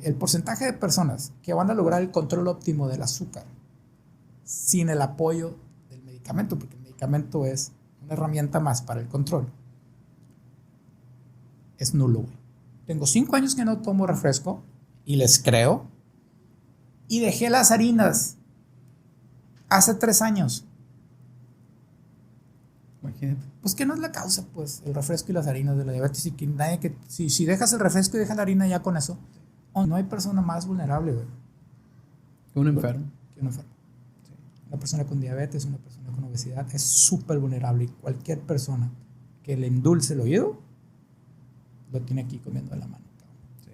el porcentaje de personas que van a lograr el control óptimo del azúcar sin el apoyo del medicamento, porque el medicamento es una herramienta más para el control, es nulo, güey. Tengo 5 años que no tomo refresco y les creo, y dejé las harinas hace 3 años. Imagínate. Pues que no es la causa, pues, el refresco y las harinas de la diabetes, y que nadie que si dejas el refresco y dejas la harina ya con eso, no hay persona más vulnerable, güey, Que un enfermo. que un enfermo. Sí. Una persona con diabetes, una persona con obesidad es súper vulnerable, y cualquier persona que le endulce el oído lo tiene aquí comiendo de la mano.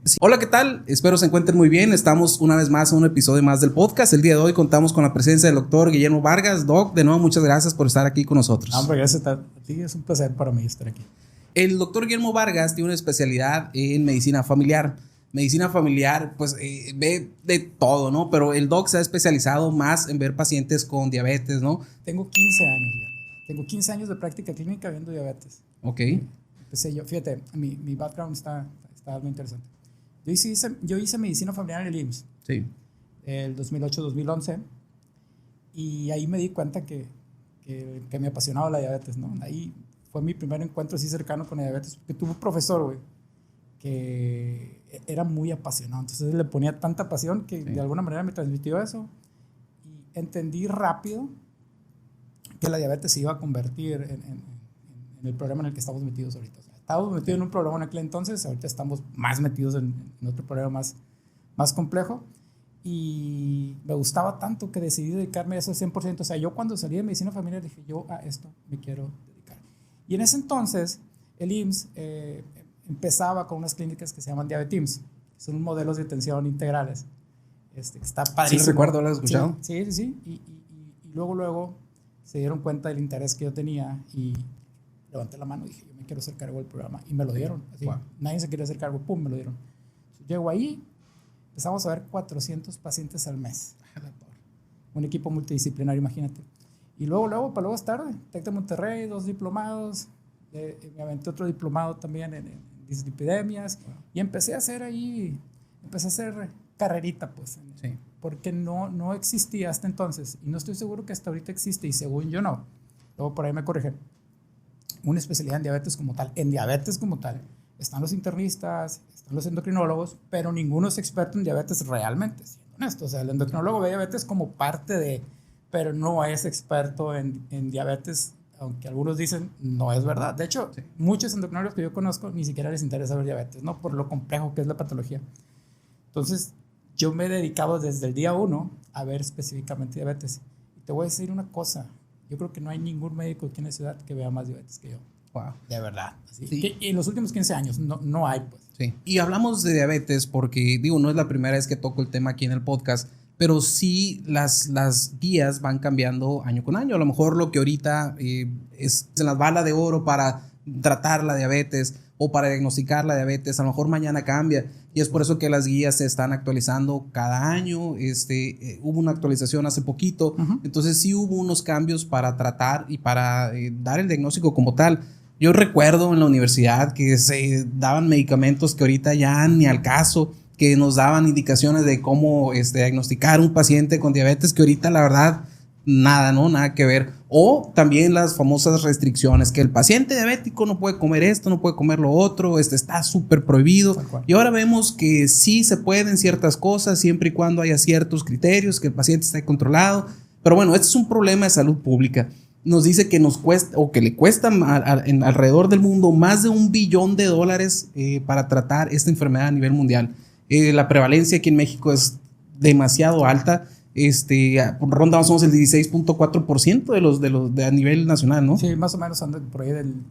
Sí. Hola, ¿qué tal? Espero se encuentren muy bien. Estamos una vez más en un episodio más del podcast. El día de hoy contamos con la presencia del doctor Guillermo Vargas. Doc, de nuevo, muchas gracias por estar aquí con nosotros. Hombre, gracias a ti. Es un placer para mí estar aquí. El doctor Guillermo Vargas tiene una especialidad en medicina familiar. Medicina familiar, pues ve de todo, ¿no? Pero el doc se ha especializado más en ver pacientes con diabetes, ¿no? Tengo 15 años ya. Tengo 15 años de práctica clínica viendo diabetes. Ok. Empecé yo, fíjate, mi background está muy interesante. Yo hice medicina familiar en el IMSS. Sí. El 2008-2011. Y ahí me di cuenta que me apasionaba la diabetes, ¿no? Ahí fue mi primer encuentro así cercano con la diabetes. Porque tuve un profesor, güey, que era muy apasionado. Entonces le ponía tanta pasión que de alguna manera me transmitió eso. Y entendí rápido que la diabetes se iba a convertir en el problema en el que estamos metidos ahorita. O sea, estábamos metidos en un problema en aquel entonces, ahorita estamos más metidos en otro problema más complejo. Y me gustaba tanto que decidí dedicarme a eso al 100%. O sea, yo cuando salí de medicina familiar dije, yo a esto me quiero dedicar. Y en ese entonces, el IMSS empezaba con unas clínicas que se llaman Diabetims. Son modelos de atención integrales. Está padrísimo. Sí, recuerdo, ¿lo has escuchado? Sí. Y luego se dieron cuenta del interés que yo tenía y levanté la mano y dije, yo me quiero hacer cargo del programa. Y me lo dieron. Así, wow. Nadie se quería hacer cargo, pum, me lo dieron. Entonces, llego ahí, empezamos a ver 400 pacientes al mes. Un equipo multidisciplinario, imagínate. Y luego, para luego es tarde, TEC de Monterrey, 2 diplomados, me aventé otro diplomado también en dislipidemias, y empecé a hacer carrerita, pues. Sí. Porque no existía hasta entonces, y no estoy seguro que hasta ahorita existe, y según yo no. Luego por ahí me corrigen. Una especialidad en diabetes como tal. En diabetes como tal están los internistas, están los endocrinólogos, pero ninguno es experto en diabetes realmente, siendo honesto. O sea, el endocrinólogo ve diabetes como parte de, pero no es experto en diabetes, aunque algunos dicen no es verdad. De hecho, muchos endocrinólogos que yo conozco ni siquiera les interesa ver diabetes, ¿no? Por lo complejo que es la patología. Entonces, yo me he dedicado desde el día 1 a ver específicamente diabetes. Y te voy a decir una cosa, yo creo que no hay ningún médico aquí en la ciudad que vea más diabetes que yo. Wow. De verdad. Sí. Que en los últimos 15 años no hay, pues. Sí. Y hablamos de diabetes porque, no es la primera vez que toco el tema aquí en el podcast, pero sí las guías van cambiando año con año. A lo mejor lo que ahorita es en las balas de oro para tratar la diabetes o para diagnosticar la diabetes, a lo mejor mañana cambia. Y es por eso que las guías se están actualizando cada año. Hubo una actualización hace poquito. Uh-huh. Entonces sí hubo unos cambios para tratar y para dar el diagnóstico como tal. Yo recuerdo en la universidad que se daban medicamentos que ahorita ya ni al caso, que nos daban indicaciones de cómo diagnosticar un paciente con diabetes, que ahorita la verdad nada que ver. O también las famosas restricciones, que el paciente diabético no puede comer esto, no puede comer lo otro, está súper prohibido. Y ahora vemos que sí se pueden ciertas cosas siempre y cuando haya ciertos criterios, que el paciente esté controlado. Pero bueno, este es un problema de salud pública. Nos dice que nos cuesta, o que le cuesta alrededor del mundo más de $1 billón para tratar esta enfermedad a nivel mundial. La prevalencia aquí en México es demasiado alta. Ronda más o menos el 16.4% de a nivel nacional, ¿no? Sí, más o menos anda por ahí del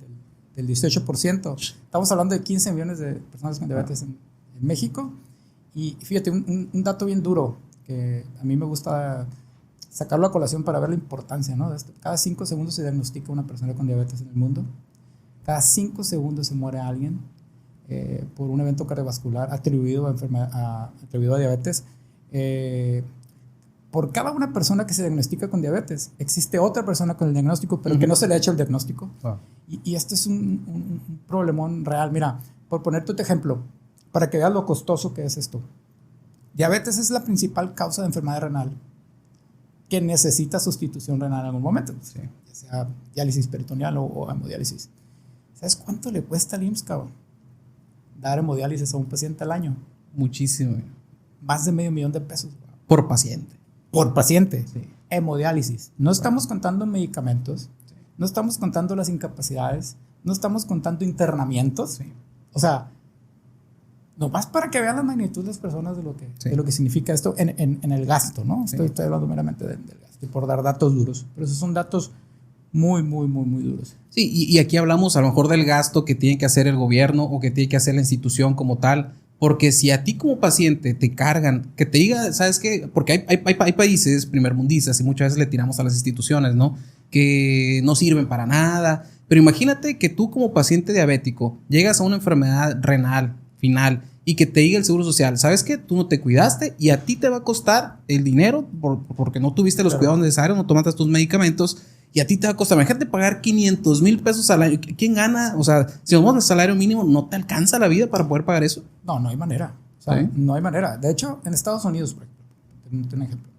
18%. Estamos hablando de 15 millones de personas con diabetes en México. Y fíjate, un dato bien duro que a mí me gusta sacarlo a colación para ver la importancia, ¿no? Cada 5 segundos se diagnostica una persona con diabetes en el mundo. Cada 5 segundos se muere alguien por un evento cardiovascular atribuido a diabetes. Por cada una persona que se diagnostica con diabetes, existe otra persona con el diagnóstico, pero que no se le ha hecho el diagnóstico. Y este es un problemón real. Mira, por ponerte otro ejemplo, para que veas lo costoso que es esto. Diabetes es la principal causa de enfermedad renal que necesita sustitución renal en algún momento, Sí. ya sea diálisis peritoneal o hemodiálisis. ¿Sabes cuánto le cuesta al IMSS, cabrón, dar hemodiálisis a un paciente al año? Muchísimo. Más de $500,000 Por paciente. por paciente. Sí. Hemodiálisis. No estamos contando medicamentos, no estamos contando las incapacidades, no estamos contando internamientos. Sí. O sea, nomás para que vean la magnitud de las personas de lo que significa esto en el gasto, ¿no? Sí. Estoy hablando meramente del gasto y por dar datos duros, pero esos son datos muy, muy, muy, muy duros. Sí, y aquí hablamos a lo mejor del gasto que tiene que hacer el gobierno o que tiene que hacer la institución como tal, porque si a ti como paciente te cargan, que te diga, ¿sabes qué? Porque hay países primermundistas y muchas veces le tiramos a las instituciones, ¿no? Que no sirven para nada, pero imagínate que tú como paciente diabético llegas a una enfermedad renal final y que te diga el Seguro Social, ¿sabes qué? Tú no te cuidaste y a ti te va a costar el dinero porque no tuviste los cuidados necesarios, no tomaste tus medicamentos. Y a ti te va a costar, imagínate pagar $500,000 al año. ¿Quién gana? O sea, si nos vamos al salario mínimo, ¿no te alcanza la vida para poder pagar eso? No, no hay manera. O sea, ¿Sí? no hay manera. De hecho, en Estados Unidos, por ejemplo, un ejemplo,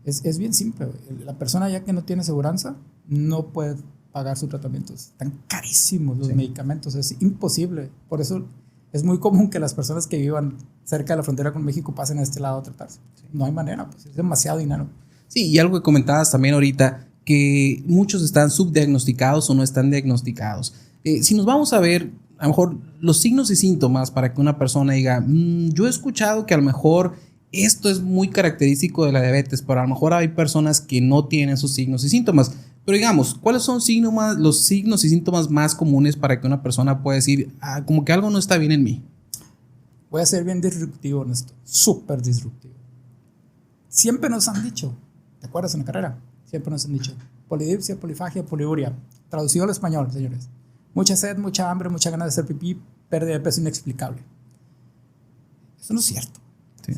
es bien simple, güey. La persona ya que no tiene seguranza no puede pagar sus tratamientos. Están carísimos los medicamentos, es imposible. Por eso es muy común que las personas que vivan cerca de la frontera con México pasen a este lado a tratarse. No hay manera, pues es demasiado dinero. Sí, y algo que comentabas también ahorita, que muchos están subdiagnosticados o no están diagnosticados. Si nos vamos a ver, a lo mejor los signos y síntomas para que una persona diga, yo he escuchado que a lo mejor esto es muy característico de la diabetes, pero a lo mejor hay personas que no tienen esos signos y síntomas. Pero digamos, ¿cuáles son los signos y síntomas más comunes para que una persona pueda decir, como que algo no está bien en mí? Voy a ser bien disruptivo en esto, súper disruptivo. Siempre nos han dicho, ¿te acuerdas en la carrera? Siempre nos han dicho, polidipsia, polifagia, poliuria. Traducido al español, señores. Mucha sed, mucha hambre, mucha ganas de hacer pipí, pérdida de peso inexplicable. Eso no es cierto. Sí.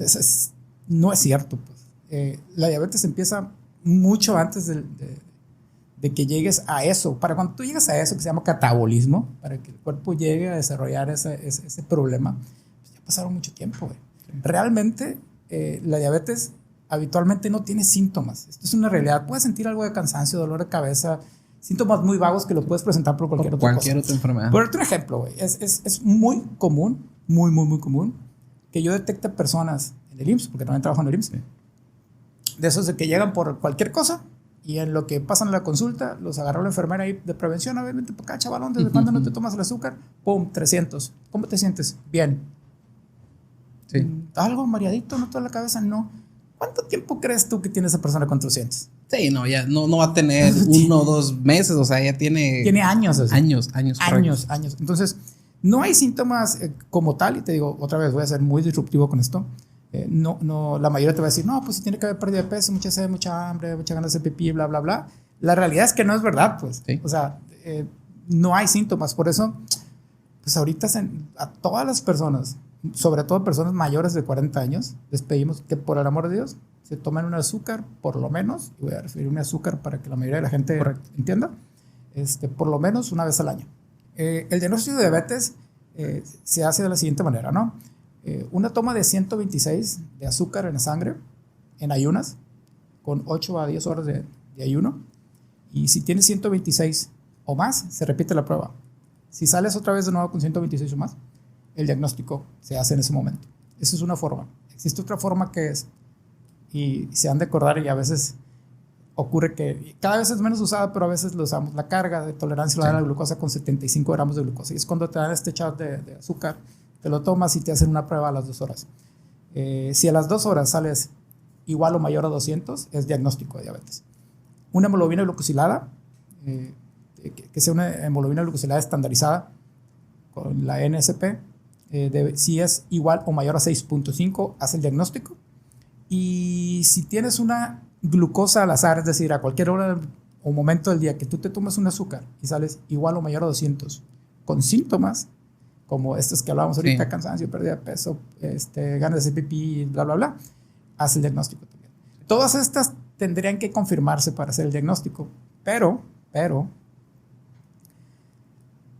No es cierto. Pues. La diabetes empieza mucho antes de que llegues a eso. Para cuando tú llegas a eso, que se llama catabolismo, para que el cuerpo llegue a desarrollar ese problema, pues ya pasaron mucho tiempo. Sí. Realmente, la diabetes habitualmente no tiene síntomas. Esto es una realidad. Puedes sentir algo de cansancio, dolor de cabeza, síntomas muy vagos que lo puedes presentar por cualquier otra enfermedad. Por otro ejemplo, güey, es muy común, muy común, que yo detecte personas en el IMSS, porque también trabajo en el IMSS, de esos de que llegan por cualquier cosa y en lo que pasan a la consulta, los agarró la enfermera ahí de prevención, a ver, vente para acá, chavalón, ¿desde cuándo no te tomas el azúcar? Pum, 300. ¿Cómo te sientes? Bien. Sí. ¿Algo mareadito? ¿No toda la cabeza? No. ¿Cuánto tiempo crees tú que tiene esa persona con 300? Sí, no, ya no va a tener 1 o 2 meses, o sea, ya tiene... Tiene años. Así. Años. Entonces, no hay síntomas como tal, y te digo, otra vez, voy a ser muy disruptivo con esto. No, la mayoría te va a decir, no, pues si tiene que haber pérdida de peso, mucha sed, mucha hambre, mucha ganas de hacer pipí, bla, bla, bla. La realidad es que no es verdad, pues. Sí. O sea, no hay síntomas. Por eso, pues ahorita a todas las personas, sobre todo personas mayores de 40 años, les pedimos que por el amor de Dios se tomen un azúcar, por lo menos, y voy a referirme a azúcar para que la mayoría de la gente entienda, por lo menos una vez al año. El diagnóstico de diabetes se hace de la siguiente manera, ¿no? Una toma de 126 de azúcar en la sangre, en ayunas, con 8 a 10 horas de ayuno, y si tienes 126 o más, se repite la prueba. Si sales otra vez de nuevo con 126 o más, el diagnóstico se hace en ese momento. Esa es una forma. Existe otra forma que es, y se han de acordar, y a veces ocurre que cada vez es menos usada, pero a veces lo usamos, la carga de tolerancia a la glucosa con 75 gramos de glucosa. Y es cuando te dan este shot de azúcar, te lo tomas y te hacen una prueba a las 2 horas. Si a las 2 horas sales igual o mayor a 200, es diagnóstico de diabetes. Una hemoglobina glucosilada, que sea una hemoglobina glucosilada estandarizada con la NSP, si es igual o mayor a 6.5, hace el diagnóstico. Y si tienes una glucosa al azar, es decir, a cualquier hora o momento del día que tú te tomas un azúcar y sales igual o mayor a 200, con síntomas como estos que hablábamos ahorita, sí, cansancio, pérdida de peso, ganas de hacer pipí, bla, bla, bla, hace el diagnóstico también. Todas estas tendrían que confirmarse para hacer el diagnóstico, pero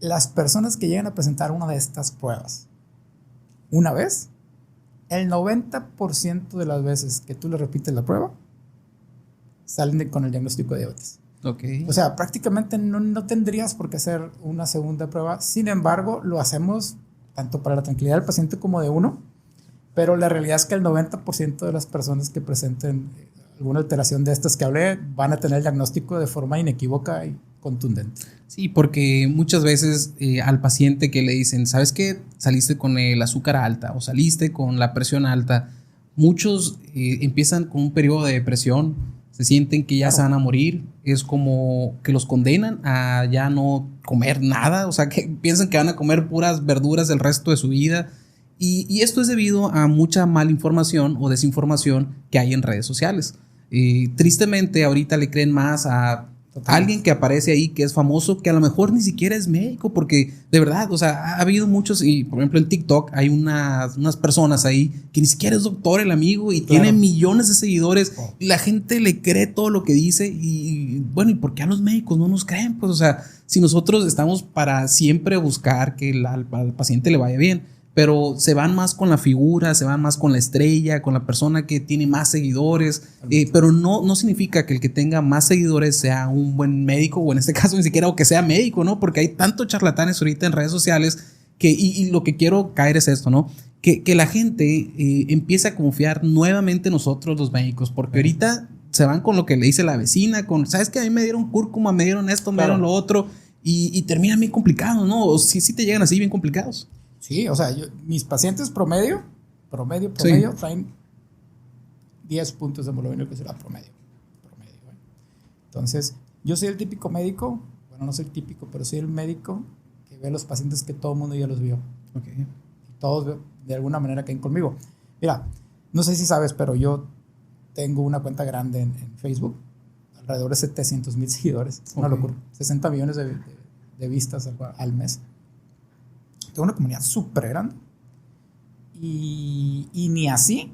las personas que llegan a presentar una de estas pruebas una vez el 90% de las veces que tú le repites la prueba, salen con el diagnóstico de diabetes. Okay. O sea, prácticamente no tendrías por qué hacer una segunda prueba. Sin embargo, lo hacemos tanto para la tranquilidad del paciente como de uno, pero la realidad es que el 90% de las personas que presenten alguna alteración de estas que hablé van a tener el diagnóstico de forma inequívoca y contundente. Sí, porque muchas veces al paciente que le dicen, ¿sabes qué? Saliste con el azúcar alta o saliste con la presión alta. Muchos empiezan con un periodo de depresión, se sienten que ya se van a morir, es como que los condenan a ya no comer nada, o sea, que piensan que van a comer puras verduras el resto de su vida. Y esto es debido a mucha malinformación o desinformación que hay en redes sociales. Tristemente, ahorita le creen más a alguien que aparece ahí, que es famoso, que a lo mejor ni siquiera es médico, porque de verdad, o sea, ha habido muchos, y por ejemplo en TikTok hay unas personas ahí que ni siquiera es doctor el amigo y tiene millones de seguidores y la gente le cree todo lo que dice y bueno, ¿y por qué a los médicos no nos creen? Pues o sea, si nosotros estamos para siempre buscar que al paciente le vaya bien, pero se van más con la figura, se van más con la estrella, con la persona que tiene más seguidores, pero no significa que el que tenga más seguidores sea un buen médico, o en este caso ni siquiera o que sea médico, ¿no? Porque hay tantos charlatanes ahorita en redes sociales que, y lo que quiero caer es esto, ¿no? Que la gente empiece a confiar nuevamente en nosotros los médicos, porque ahorita se van con lo que le dice la vecina, con, ¿sabes qué? A mí me dieron cúrcuma, me dieron esto, me dieron lo otro, y terminan bien complicados, ¿no? O sí te llegan así bien complicados. Sí, o sea, mis pacientes promedio, sí, traen 10 puntos de hemoglobina glucosilada promedio. ¿Eh? Entonces, yo soy el típico médico, bueno, no soy el típico, pero soy el médico que ve a los pacientes que todo el mundo ya los vio. Okay. Y todos de alguna manera caen conmigo. Mira, no sé si sabes, pero yo tengo una cuenta grande en Facebook, alrededor de 700,000 seguidores. Es una locura. 60 millones de vistas al mes. Tengo una comunidad súper grande y ni así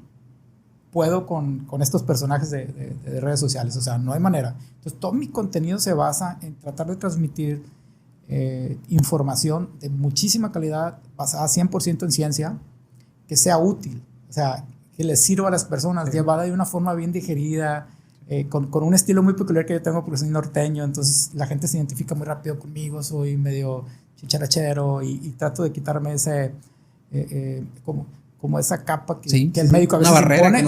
puedo con estos personajes de redes sociales, o sea, no hay manera. Entonces todo mi contenido se basa en tratar de transmitir información de muchísima calidad, basada 100% en ciencia, que sea útil, o sea, que les sirva a las personas, llevada de una forma bien digerida, con un estilo muy peculiar que yo tengo porque soy norteño, entonces la gente se identifica muy rápido conmigo, soy medio chicharachero y trato de quitarme ese como esa capa que el médico a veces impone,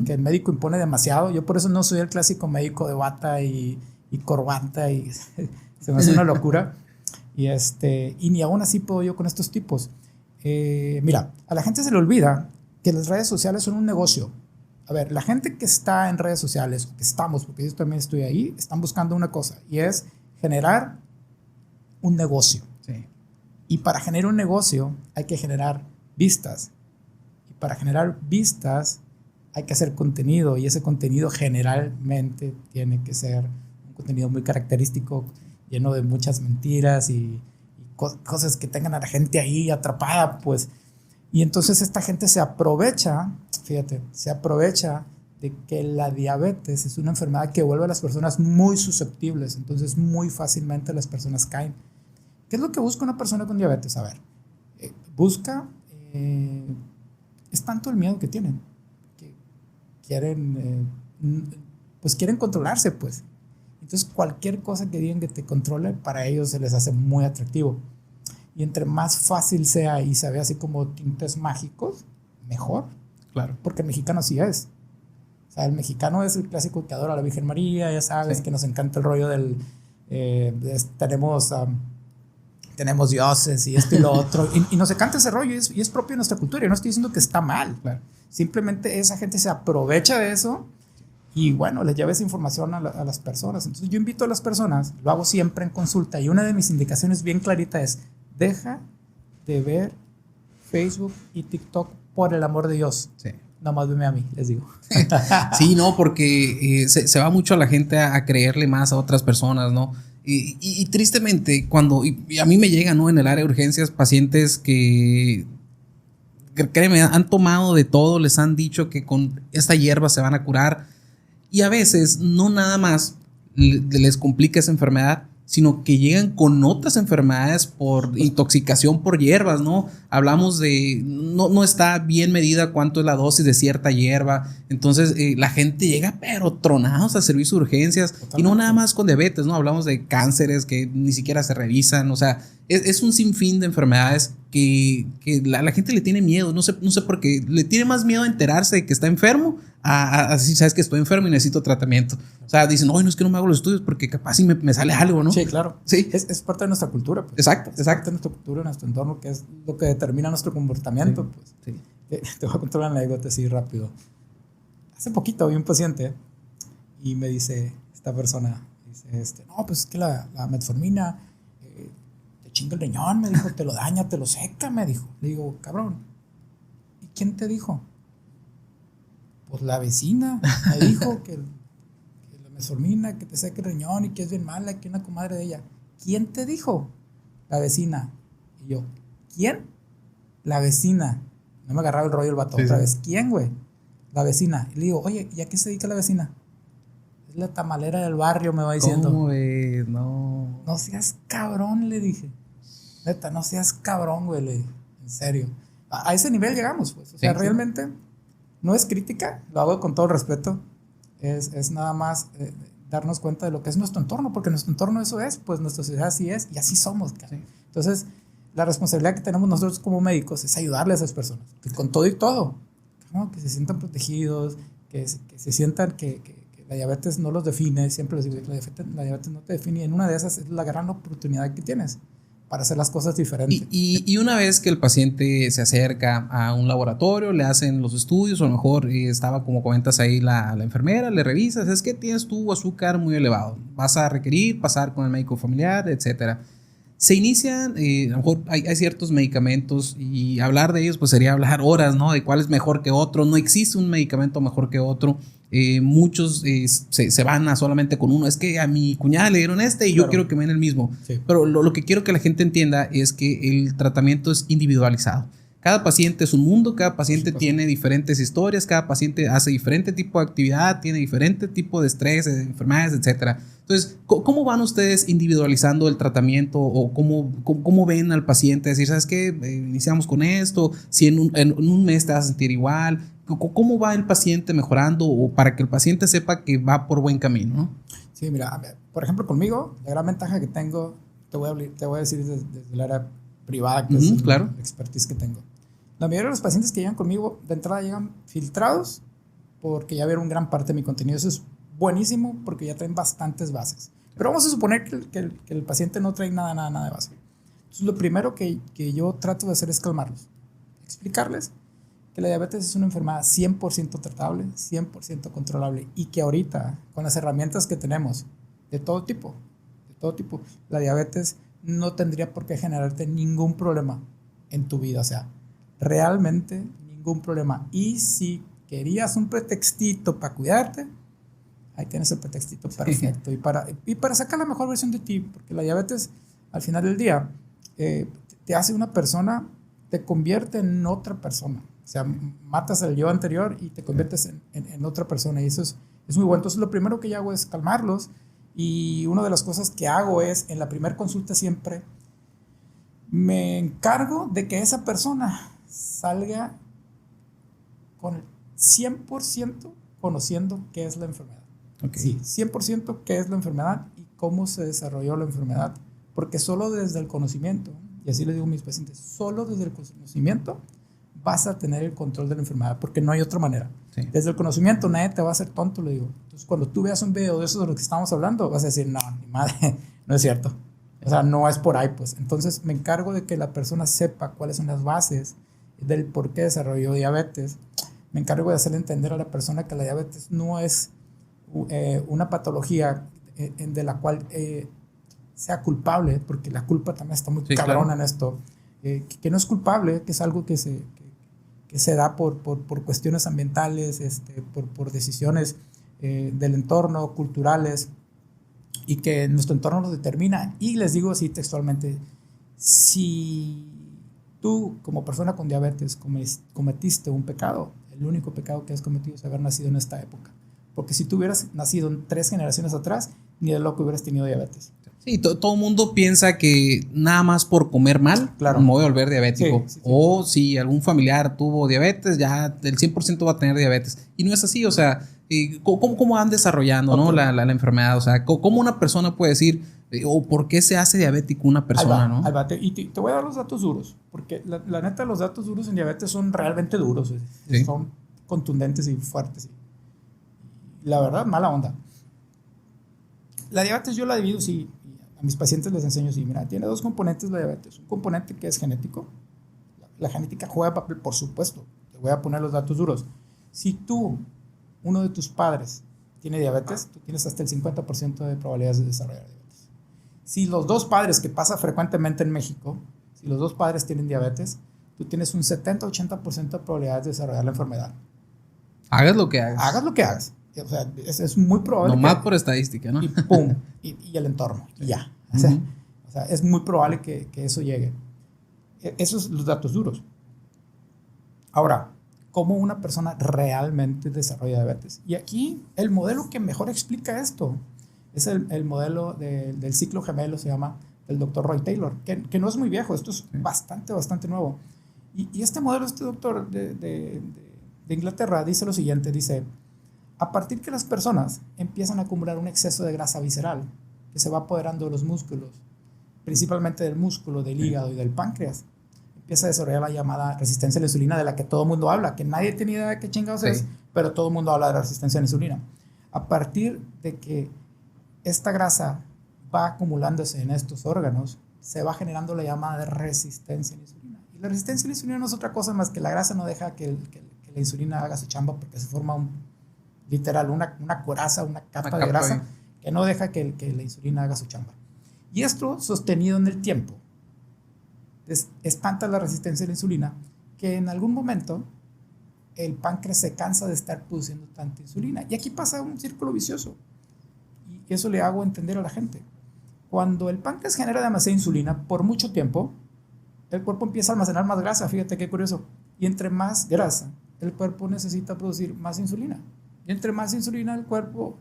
que el médico impone demasiado. Yo por eso no soy el clásico médico de bata y corbata y se me hace una locura y ni aún así puedo yo con estos tipos. Mira, a la gente se le olvida que las redes sociales son un negocio. A ver, la gente que está en redes sociales, que estamos, porque yo también estoy ahí, están buscando una cosa y es generar un negocio. Sí. Y para generar un negocio hay que generar vistas. Y para generar vistas hay que hacer contenido. Y ese contenido generalmente tiene que ser un contenido muy característico, lleno de muchas mentiras y cosas que tengan a la gente ahí atrapada, pues. Y entonces esta gente se aprovecha, fíjate, se aprovecha de que la diabetes es una enfermedad que vuelve a las personas muy susceptibles. Entonces muy fácilmente las personas caen. ¿Qué es lo que busca una persona con diabetes? A ver, busca, es tanto el miedo que tienen, que quieren controlarse, pues. Entonces cualquier cosa que digan que te controle, para ellos se les hace muy atractivo. Y entre más fácil sea y se ve así como tintes mágicos, mejor. Claro. Porque el mexicano sí es. O sea, el mexicano es el clásico que adora a la Virgen María, ya sabes, que nos encanta el rollo del... tenemos dioses y esto y lo otro, y nos encanta ese rollo y es propio de nuestra cultura. Yo no estoy diciendo que está mal, claro. Simplemente esa gente se aprovecha de eso y bueno, les lleva esa información a las personas. Entonces yo invito a las personas, lo hago siempre en consulta y una de mis indicaciones bien clarita es: deja de ver Facebook y TikTok, por el amor de Dios. Sí. Nada más veme a mí, les digo. Sí, no, porque se va mucho a la gente a creerle más a otras personas, ¿no? Y tristemente, cuando y a mí me llegan, ¿no?, en el área de urgencias pacientes que créeme, han tomado de todo, les han dicho que con esta hierba se van a curar y a veces no nada más les complica esa enfermedad, sino que llegan con otras enfermedades por intoxicación por hierbas, ¿no? hablamos de, no está bien medida cuánto es la dosis de cierta hierba, entonces la gente llega pero tronados a servicio de urgencias. Totalmente. Y no nada más con diabetes, ¿no? Hablamos de cánceres que ni siquiera se revisan, o sea, es un sinfín de enfermedades que la gente le tiene miedo, no sé por qué, le tiene más miedo a enterarse de que está enfermo a decir, sabes que estoy enfermo y necesito tratamiento. O sea, dicen, no es que no me hago los estudios porque capaz si me sale algo, ¿no? Sí, claro. Sí. Es parte de nuestra cultura. Pues. Exacto. Es parte de nuestra cultura, nuestro entorno, que es lo que determina nuestro comportamiento. Sí. Pues. Sí. Te voy a contar una anécdota así rápido. Hace poquito vi un paciente y me dice esta persona, dice, no, pues es que la metformina te chinga el riñón, me dijo, te lo daña, te lo seca, me dijo. Le digo, cabrón, ¿y quién te dijo? Pues la vecina me dijo que la metformina, que te seca el riñón y que es bien mala, que una comadre de ella. ¿Quién te dijo? La vecina. Y yo, ¿quién? La vecina. No me agarraba el rollo el vato otra vez. ¿Quién, güey? La vecina. Y le digo, oye, ¿y a qué se dedica la vecina? Es la tamalera del barrio, me va diciendo. ¿Cómo es? No. No seas cabrón, le dije. Neta, no seas cabrón, güey, le dije. En serio. A ese nivel llegamos, pues. O sea, realmente no es crítica, lo hago con todo respeto. Es nada más darnos cuenta de lo que es nuestro entorno, porque nuestro entorno eso es, pues nuestra sociedad así es y así somos. Sí. Entonces, la responsabilidad que tenemos nosotros como médicos es ayudarle a esas personas, que con todo y todo, ¿no? Que se sientan protegidos, que se sientan que la diabetes no los define. Siempre les digo, la diabetes no te define, y en una de esas es la gran oportunidad que tienes para hacer las cosas diferentes. Y una vez que el paciente se acerca a un laboratorio, le hacen los estudios, o a lo mejor estaba, como comentas ahí, la enfermera, le revisas, es que tienes tu azúcar muy elevado, vas a requerir pasar con el médico familiar, etcétera. Se inician, a lo mejor hay ciertos medicamentos y hablar de ellos pues sería hablar horas, ¿no? De cuál es mejor que otro. No existe un medicamento mejor que otro. Muchos se van a solamente con uno. Es que a mi cuñada le dieron este y yo quiero que me den el mismo. Sí. Pero lo que quiero que la gente entienda es que el tratamiento es individualizado. Cada paciente es un mundo, cada paciente tiene diferentes historias, cada paciente hace diferente tipo de actividad, tiene diferente tipo de estrés, de enfermedades, etcétera. Entonces, ¿cómo van ustedes individualizando el tratamiento o cómo ven al paciente? Decir, ¿sabes qué? Iniciamos con esto, si en un mes te vas a sentir igual. ¿Cómo va el paciente mejorando o para que el paciente sepa que va por buen camino, ¿no? Sí, mira, por ejemplo, conmigo, la gran ventaja que tengo, te voy a decir desde el área privada, que es la expertise que tengo. La mayoría de los pacientes que llegan conmigo, de entrada llegan filtrados porque ya vieron gran parte de mi contenido. Eso es buenísimo porque ya traen bastantes bases. Pero vamos a suponer que el paciente no trae nada de base. Entonces, lo primero que yo trato de hacer es calmarlos. Explicarles que la diabetes es una enfermedad 100% tratable, 100% controlable y que ahorita, con las herramientas que tenemos, de todo tipo, la diabetes no tendría por qué generarte ningún problema en tu vida. O sea, realmente ningún problema. Y si querías un pretextito para cuidarte, ahí tienes el pretextito perfecto. Y para sacar la mejor versión de ti, porque la diabetes, al final del día, te hace una persona, te convierte en otra persona. O sea, matas al yo anterior y te conviertes en otra persona. Y eso es muy bueno. Entonces, lo primero que yo hago es calmarlos. Y una de las cosas que hago es, en la primera consulta siempre, me encargo de que esa persona salga con el 100% conociendo qué es la enfermedad. Okay. Sí, 100% qué es la enfermedad y cómo se desarrolló la enfermedad. Porque solo desde el conocimiento, y así le digo a mis pacientes, solo desde el conocimiento vas a tener el control de la enfermedad, porque no hay otra manera. Sí. Desde el conocimiento nadie te va a hacer tonto, le digo. Entonces, cuando tú veas un video de eso de lo que estamos hablando, vas a decir, no, ni madre, no es cierto. O sea, no es por ahí, pues. Entonces, me encargo de que la persona sepa cuáles son las bases del por qué desarrolló diabetes. Me encargo de hacerle entender a la persona que la diabetes no es una patología de la cual sea culpable, porque la culpa también está muy cabrona en esto. Que no es culpable, que es algo que se da por cuestiones ambientales, por decisiones del entorno, culturales, y que nuestro entorno lo determina. Y les digo así textualmente, si tú como persona con diabetes cometiste un pecado, el único pecado que has cometido es haber nacido en esta época. Porque si tú hubieras nacido en 3 generaciones atrás, ni de loco hubieras tenido diabetes. Sí, todo el mundo piensa que nada más por comer mal Claro. me voy a volver diabético. Sí. O si algún familiar tuvo diabetes, ya el 100% va a tener diabetes. Y no es así, o sea, ¿cómo van desarrollando, ¿no? la enfermedad? O sea, ¿cómo una persona puede decir o por qué se hace diabético una persona, ¿no? Y te voy a dar los datos duros, porque la neta, los datos duros en diabetes son realmente duros, Sí. son contundentes y fuertes. Y la verdad, mala onda. La diabetes yo la divido, sí, a mis pacientes les enseño, sí, mira, tiene dos componentes la diabetes. Un componente que es genético. La genética juega papel, por supuesto. Te voy a poner los datos duros. Si uno de tus padres, tiene diabetes, tú tienes hasta el 50% de probabilidades de desarrollar diabetes. Si los dos padres, que pasa frecuentemente en México, si los dos padres tienen diabetes, tú tienes un 70-80% de probabilidades de desarrollar la enfermedad. Hagas lo que hagas. Hagas lo que hagas. O sea, es muy probable. Nomás por estadística, ¿no? Y pum, y el entorno, y ya. O sea, es muy probable que eso llegue. Esos son los datos duros. Ahora, ¿cómo una persona realmente desarrolla diabetes? Y aquí el modelo que mejor explica esto es el modelo del ciclo gemelo, se llama, del doctor Roy Taylor, que no es muy viejo, esto es bastante nuevo. Y este modelo, este doctor de Inglaterra, dice lo siguiente, dice, a partir que las personas empiezan a acumular un exceso de grasa visceral que se va apoderando de los músculos, principalmente del músculo, del hígado y del páncreas, empieza a desarrollar la llamada resistencia a la insulina, de la que todo el mundo habla, que nadie tiene idea de qué chingados es, pero todo el mundo habla de la resistencia a la insulina. A partir de que esta grasa va acumulándose en estos órganos, se va generando la llamada de resistencia a la insulina. Y la resistencia a la insulina no es otra cosa más que la grasa no deja que la insulina haga su chamba, porque se forma literal una coraza, una capa de grasa que no deja que la insulina haga su chamba. Y esto sostenido en el tiempo es tanta la resistencia a la insulina que en algún momento el páncreas se cansa de estar produciendo tanta insulina. Y aquí pasa un círculo vicioso. Y eso le hago entender a la gente. Cuando el páncreas genera demasiada insulina por mucho tiempo, el cuerpo empieza a almacenar más grasa. Fíjate qué curioso. Y entre más grasa, el cuerpo necesita producir más insulina. Y entre más insulina, el cuerpo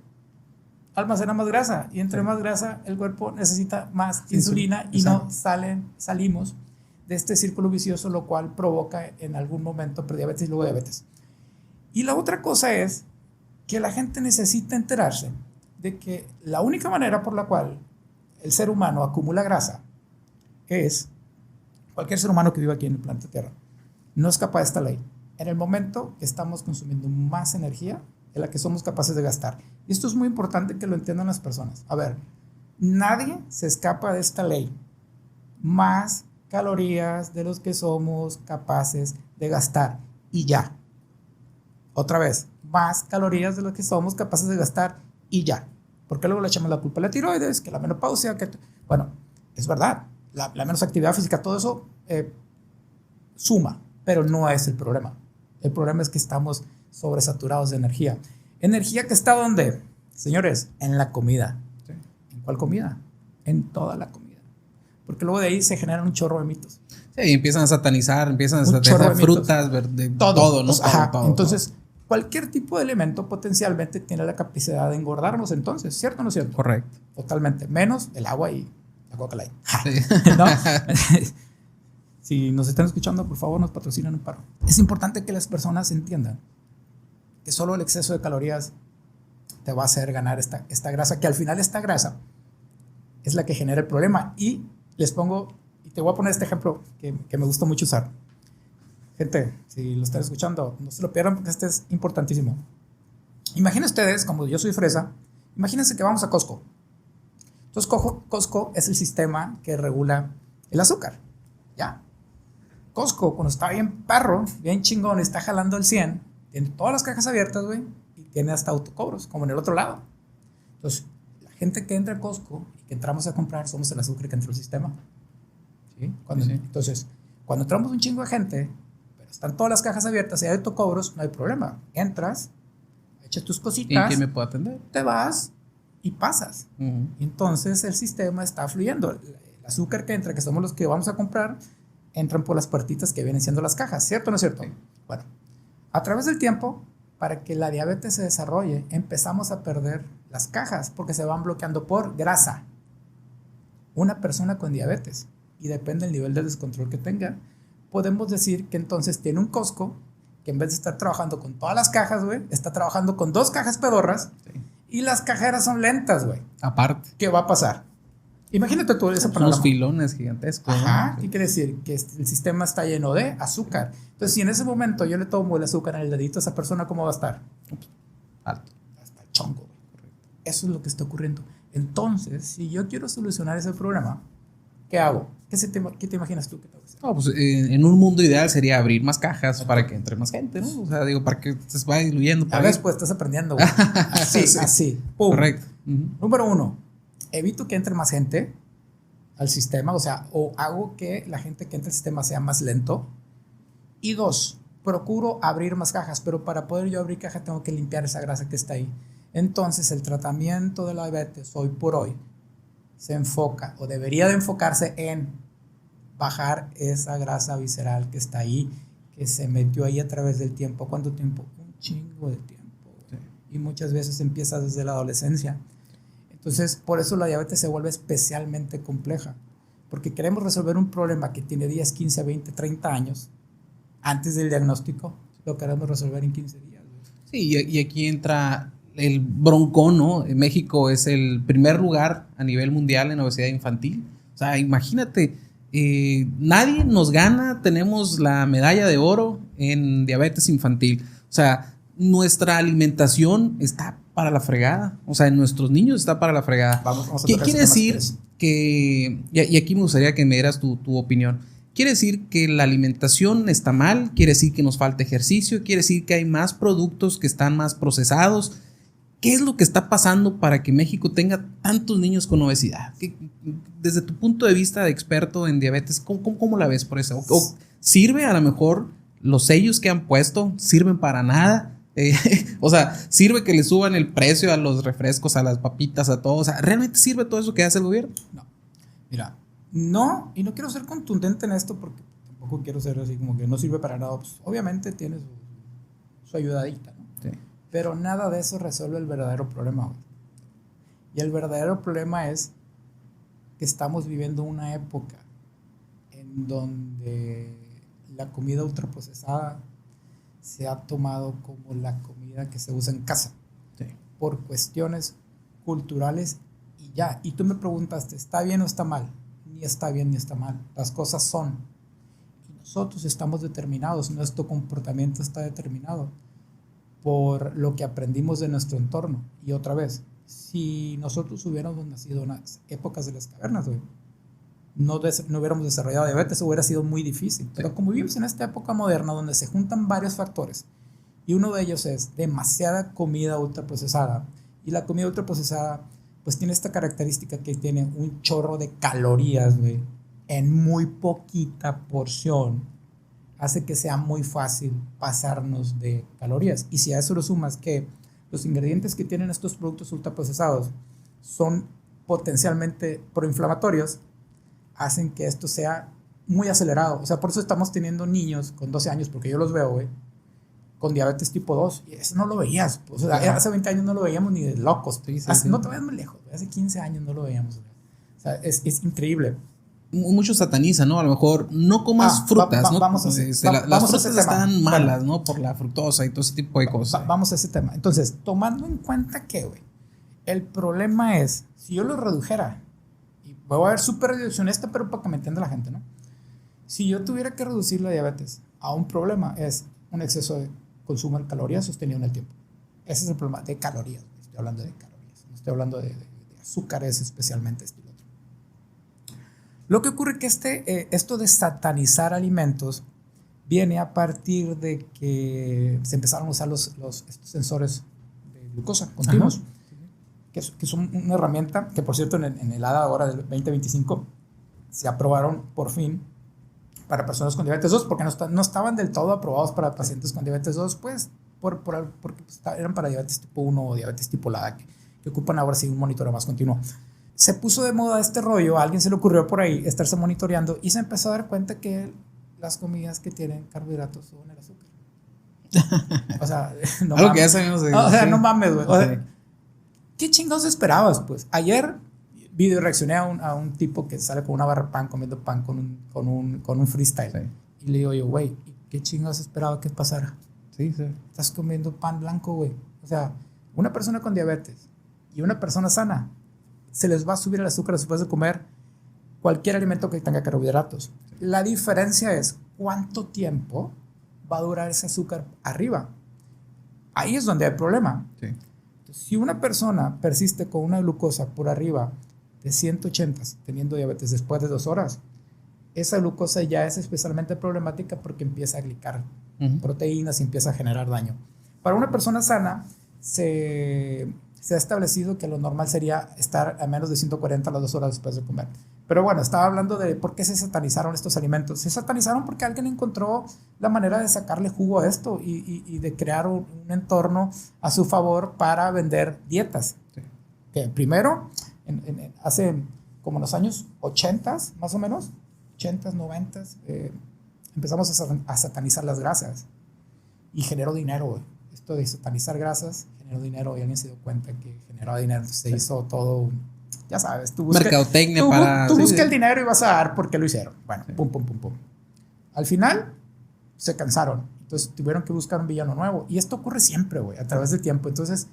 almacena más grasa. Y entre más grasa, el cuerpo necesita más insulina. Y no salimos de este círculo vicioso, lo cual provoca en algún momento prediabetes y luego diabetes. Y la otra cosa es que la gente necesita enterarse de que la única manera por la cual el ser humano acumula grasa es, cualquier ser humano que viva aquí en el planeta Tierra no escapa de esta ley. En el momento que estamos consumiendo más energía de la que somos capaces de gastar. Y esto es muy importante que lo entiendan las personas. A ver, nadie se escapa de esta ley. Más calorías de los que somos capaces de gastar. Y ya. Otra vez, más calorías de los que somos capaces de gastar y ya. Porque luego le echamos la culpa a la tiroides, que la menopausia, que... Bueno, es verdad. La menos actividad física, todo eso suma, pero no es el problema. El problema es que estamos sobresaturados de energía. ¿Energía que está dónde? Señores, en la comida. ¿Sí? ¿En cuál comida? En toda la comida. Porque luego de ahí se generan un chorro de mitos. Sí, empiezan a satanizar, empiezan a satanizar frutas, todo, ¿no? Todo, entonces, cualquier tipo de elemento potencialmente tiene la capacidad de engordarnos entonces, ¿cierto o no es cierto? Correcto. Totalmente, menos el agua y la Coca-Cola. Sí. ¿No? Si nos están escuchando, por favor, nos patrocinan un paro. Es importante que las personas entiendan que solo el exceso de calorías te va a hacer ganar esta grasa, que al final esta grasa es la que genera el problema. Y les pongo, y te voy a poner este ejemplo que me gusta mucho usar. Gente, si lo están escuchando, no se lo pierdan porque este es importantísimo. Imaginen ustedes, como yo soy fresa, imagínense que vamos a Costco. Entonces, Costco es el sistema que regula el azúcar. ¿Ya? Costco, cuando está bien perro, bien chingón, está jalando el 100, tiene todas las cajas abiertas, güey, y tiene hasta autocobros, como en el otro lado. Entonces, la gente que entra a Costco y que entramos a comprar somos el azúcar que entró al sistema. ¿Sí? Entonces, cuando entramos un chingo de gente, pero están todas las cajas abiertas y hay autocobros, no hay problema. Entras, echas tus cositas. ¿Y quién me puede atender? Te vas y pasas. Y entonces el sistema está fluyendo. El azúcar que entra, que somos los que vamos a comprar, entran por las puertitas que vienen siendo las cajas, ¿cierto o no es cierto? Sí. Bueno, a través del tiempo, para que la diabetes se desarrolle, empezamos a perder las cajas porque se van bloqueando por grasa. una persona con diabetes, y depende del nivel de descontrol que tenga, podemos decir que entonces tiene un Costco que en vez de estar trabajando con todas las cajas, güey, está trabajando con 2 cajas pedorras, sí, y las cajeras son lentas, güey. Aparte. ¿Qué va a pasar? Imagínate tú ese panorama. Unos filones gigantescos. Ajá, ¿qué quiere decir? Que el sistema está lleno de azúcar. Entonces, si en ese momento yo le tomo el azúcar en el dedito a esa persona, ¿cómo va a estar? Alto. Hasta chongo, güey. Eso es lo que está ocurriendo. Entonces, si yo quiero solucionar ese problema, ¿qué hago? ¿Qué te imaginas tú que tengo que hacer? No, pues en un mundo ideal sería abrir más cajas para que entre más gente, ¿no? O sea, digo, para que se vaya diluyendo. A veces, pues, estás aprendiendo, güey. Así, sí, así. ¡Pum! Correcto. Número 1, evito que entre más gente al sistema, o sea, o hago que la gente que entre al sistema sea más lento. Y 2, procuro abrir más cajas, pero para poder yo abrir caja tengo que limpiar esa grasa que está ahí. Entonces, el tratamiento de la diabetes hoy por hoy se enfoca, o debería de enfocarse en bajar esa grasa visceral que está ahí, que se metió ahí a través del tiempo. ¿Cuánto tiempo? Un chingo de tiempo. Sí. Y muchas veces empieza desde la adolescencia. Entonces, por eso la diabetes se vuelve especialmente compleja, porque queremos resolver un problema que tiene 10, 15, 20, 30 años antes del diagnóstico, lo queremos resolver en 15 días. Sí, y aquí entra el broncón, ¿no? México es el primer lugar a nivel mundial en obesidad infantil. O sea, imagínate, nadie nos gana, tenemos la medalla de oro en diabetes infantil. O sea, nuestra alimentación está para la fregada. O sea, en nuestros niños está para la fregada. Vamos a ¿Qué quiere decir que, y aquí me gustaría que me dieras tu opinión, quiere decir que la alimentación está mal? ¿Quiere decir que nos falta ejercicio? ¿Quiere decir que hay más productos que están más procesados? ¿Qué es lo que está pasando para que México tenga tantos niños con obesidad? Desde tu punto de vista de experto en diabetes, ¿cómo la ves por eso? ¿O sirve a lo mejor los sellos que han puesto? ¿Sirven para nada? O sea, ¿sirve que le suban el precio a los refrescos, a las papitas, a todo? O sea, ¿realmente sirve todo eso que hace el gobierno? No. Mira, no, y no quiero ser contundente en esto porque tampoco quiero ser así como que no sirve para nada. Pues, obviamente tiene su ayudadita, ¿no? Sí. Pero nada de eso resuelve el verdadero problema hoy. Y el verdadero problema es que estamos viviendo una época en donde la comida ultraprocesada se ha tomado como la comida que se usa en casa. Sí. Por cuestiones culturales y ya. Y tú me preguntaste, ¿está bien o está mal? Ni está bien ni está mal. Las cosas son. Y nosotros estamos determinados. Nuestro comportamiento está determinado por lo que aprendimos de nuestro entorno. Y otra vez, si nosotros hubiéramos nacido en las épocas de las cavernas, güey, no hubiéramos desarrollado diabetes, hubiera sido muy difícil. Pero como vivimos en esta época moderna donde se juntan varios factores, y uno de ellos es demasiada comida ultraprocesada, y la comida ultraprocesada pues tiene esta característica que tiene un chorro de calorías, güey, en muy poquita porción, hace que sea muy fácil pasarnos de calorías. Y si a eso lo sumas que los ingredientes que tienen estos productos ultraprocesados son potencialmente proinflamatorios, hacen que esto sea muy acelerado. O sea, por eso estamos teniendo niños con 12 años, porque yo los veo, güey, con diabetes tipo 2, y eso no lo veías. O sea, hace 20 años no lo veíamos ni de locos. Sí, no te vayas muy lejos, hace 15 años no lo veíamos. O sea, es increíble. Muchos satanizan, ¿no? A lo mejor no comas frutas, ¿no? Vamos a las frutas están malas, ¿no? Por la fructosa y todo ese tipo de cosas. Vamos a ese tema. Entonces, tomando en cuenta que, güey, el problema es, si yo lo redujera, y voy a ver súper reduccionista, pero para que me entienda la gente, ¿no? Si yo tuviera que reducir la diabetes a un problema, es un exceso de consumo de calorías sostenido en el tiempo. Ese es el problema de calorías. Estoy hablando de calorías. No estoy hablando de azúcares, especialmente estilo. Lo que ocurre es que esto de satanizar alimentos viene a partir de que se empezaron a usar estos sensores de glucosa continuos, que son una herramienta que, por cierto, en el ADA ahora del 2025 se aprobaron por fin para personas con diabetes 2, porque no estaban del todo aprobados para pacientes con diabetes 2, pues porque eran para diabetes tipo 1 o diabetes tipo LADA, que ocupan ahora sí un monitoreo más continuo. Se puso de moda este rollo, a alguien se le ocurrió por ahí estarse monitoreando y se empezó a dar cuenta que las comidas que tienen carbohidratos son el azúcar. O sea, no mames. Que ya sabemos o sea, no mames, güey. O sea, ¿qué chingados esperabas, pues? Ayer, video reaccioné a un tipo que sale con una barra de pan, comiendo pan con un freestyle. Sí. Y le digo yo, güey, ¿qué chingados esperaba que pasara? Sí, sí. Estás comiendo pan blanco, güey. O sea, una persona con diabetes y una persona sana, se les va a subir el azúcar después de comer cualquier alimento que tenga carbohidratos. Sí. La diferencia es cuánto tiempo va a durar ese azúcar arriba. Ahí es donde hay problema. Sí. Entonces, si una persona persiste con una glucosa por arriba de 180, teniendo diabetes después de 2 horas, esa glucosa ya es especialmente problemática porque empieza a glicar proteínas y empieza a generar daño. Para una persona sana, se ha establecido que lo normal sería estar a menos de 140 a las 2 horas después de comer. Pero bueno, estaba hablando de por qué se satanizaron estos alimentos. Se satanizaron porque alguien encontró la manera de sacarle jugo a esto y de crear un entorno a su favor para vender dietas. Sí. Que primero, hace como en los años 80, más o menos, 80, 90, empezamos a satanizar las grasas y generó dinero, güey. Esto de satanizar grasas generó dinero y alguien se dio cuenta que generaba dinero. Entonces se hizo todo, ya sabes, tú buscas mercadotecnia tú buscas el dinero y vas a dar porque lo hicieron. Bueno, pum, pum, pum, pum. Al final se cansaron. Entonces tuvieron que buscar un villano nuevo. Y esto ocurre siempre, güey, a través del tiempo. Entonces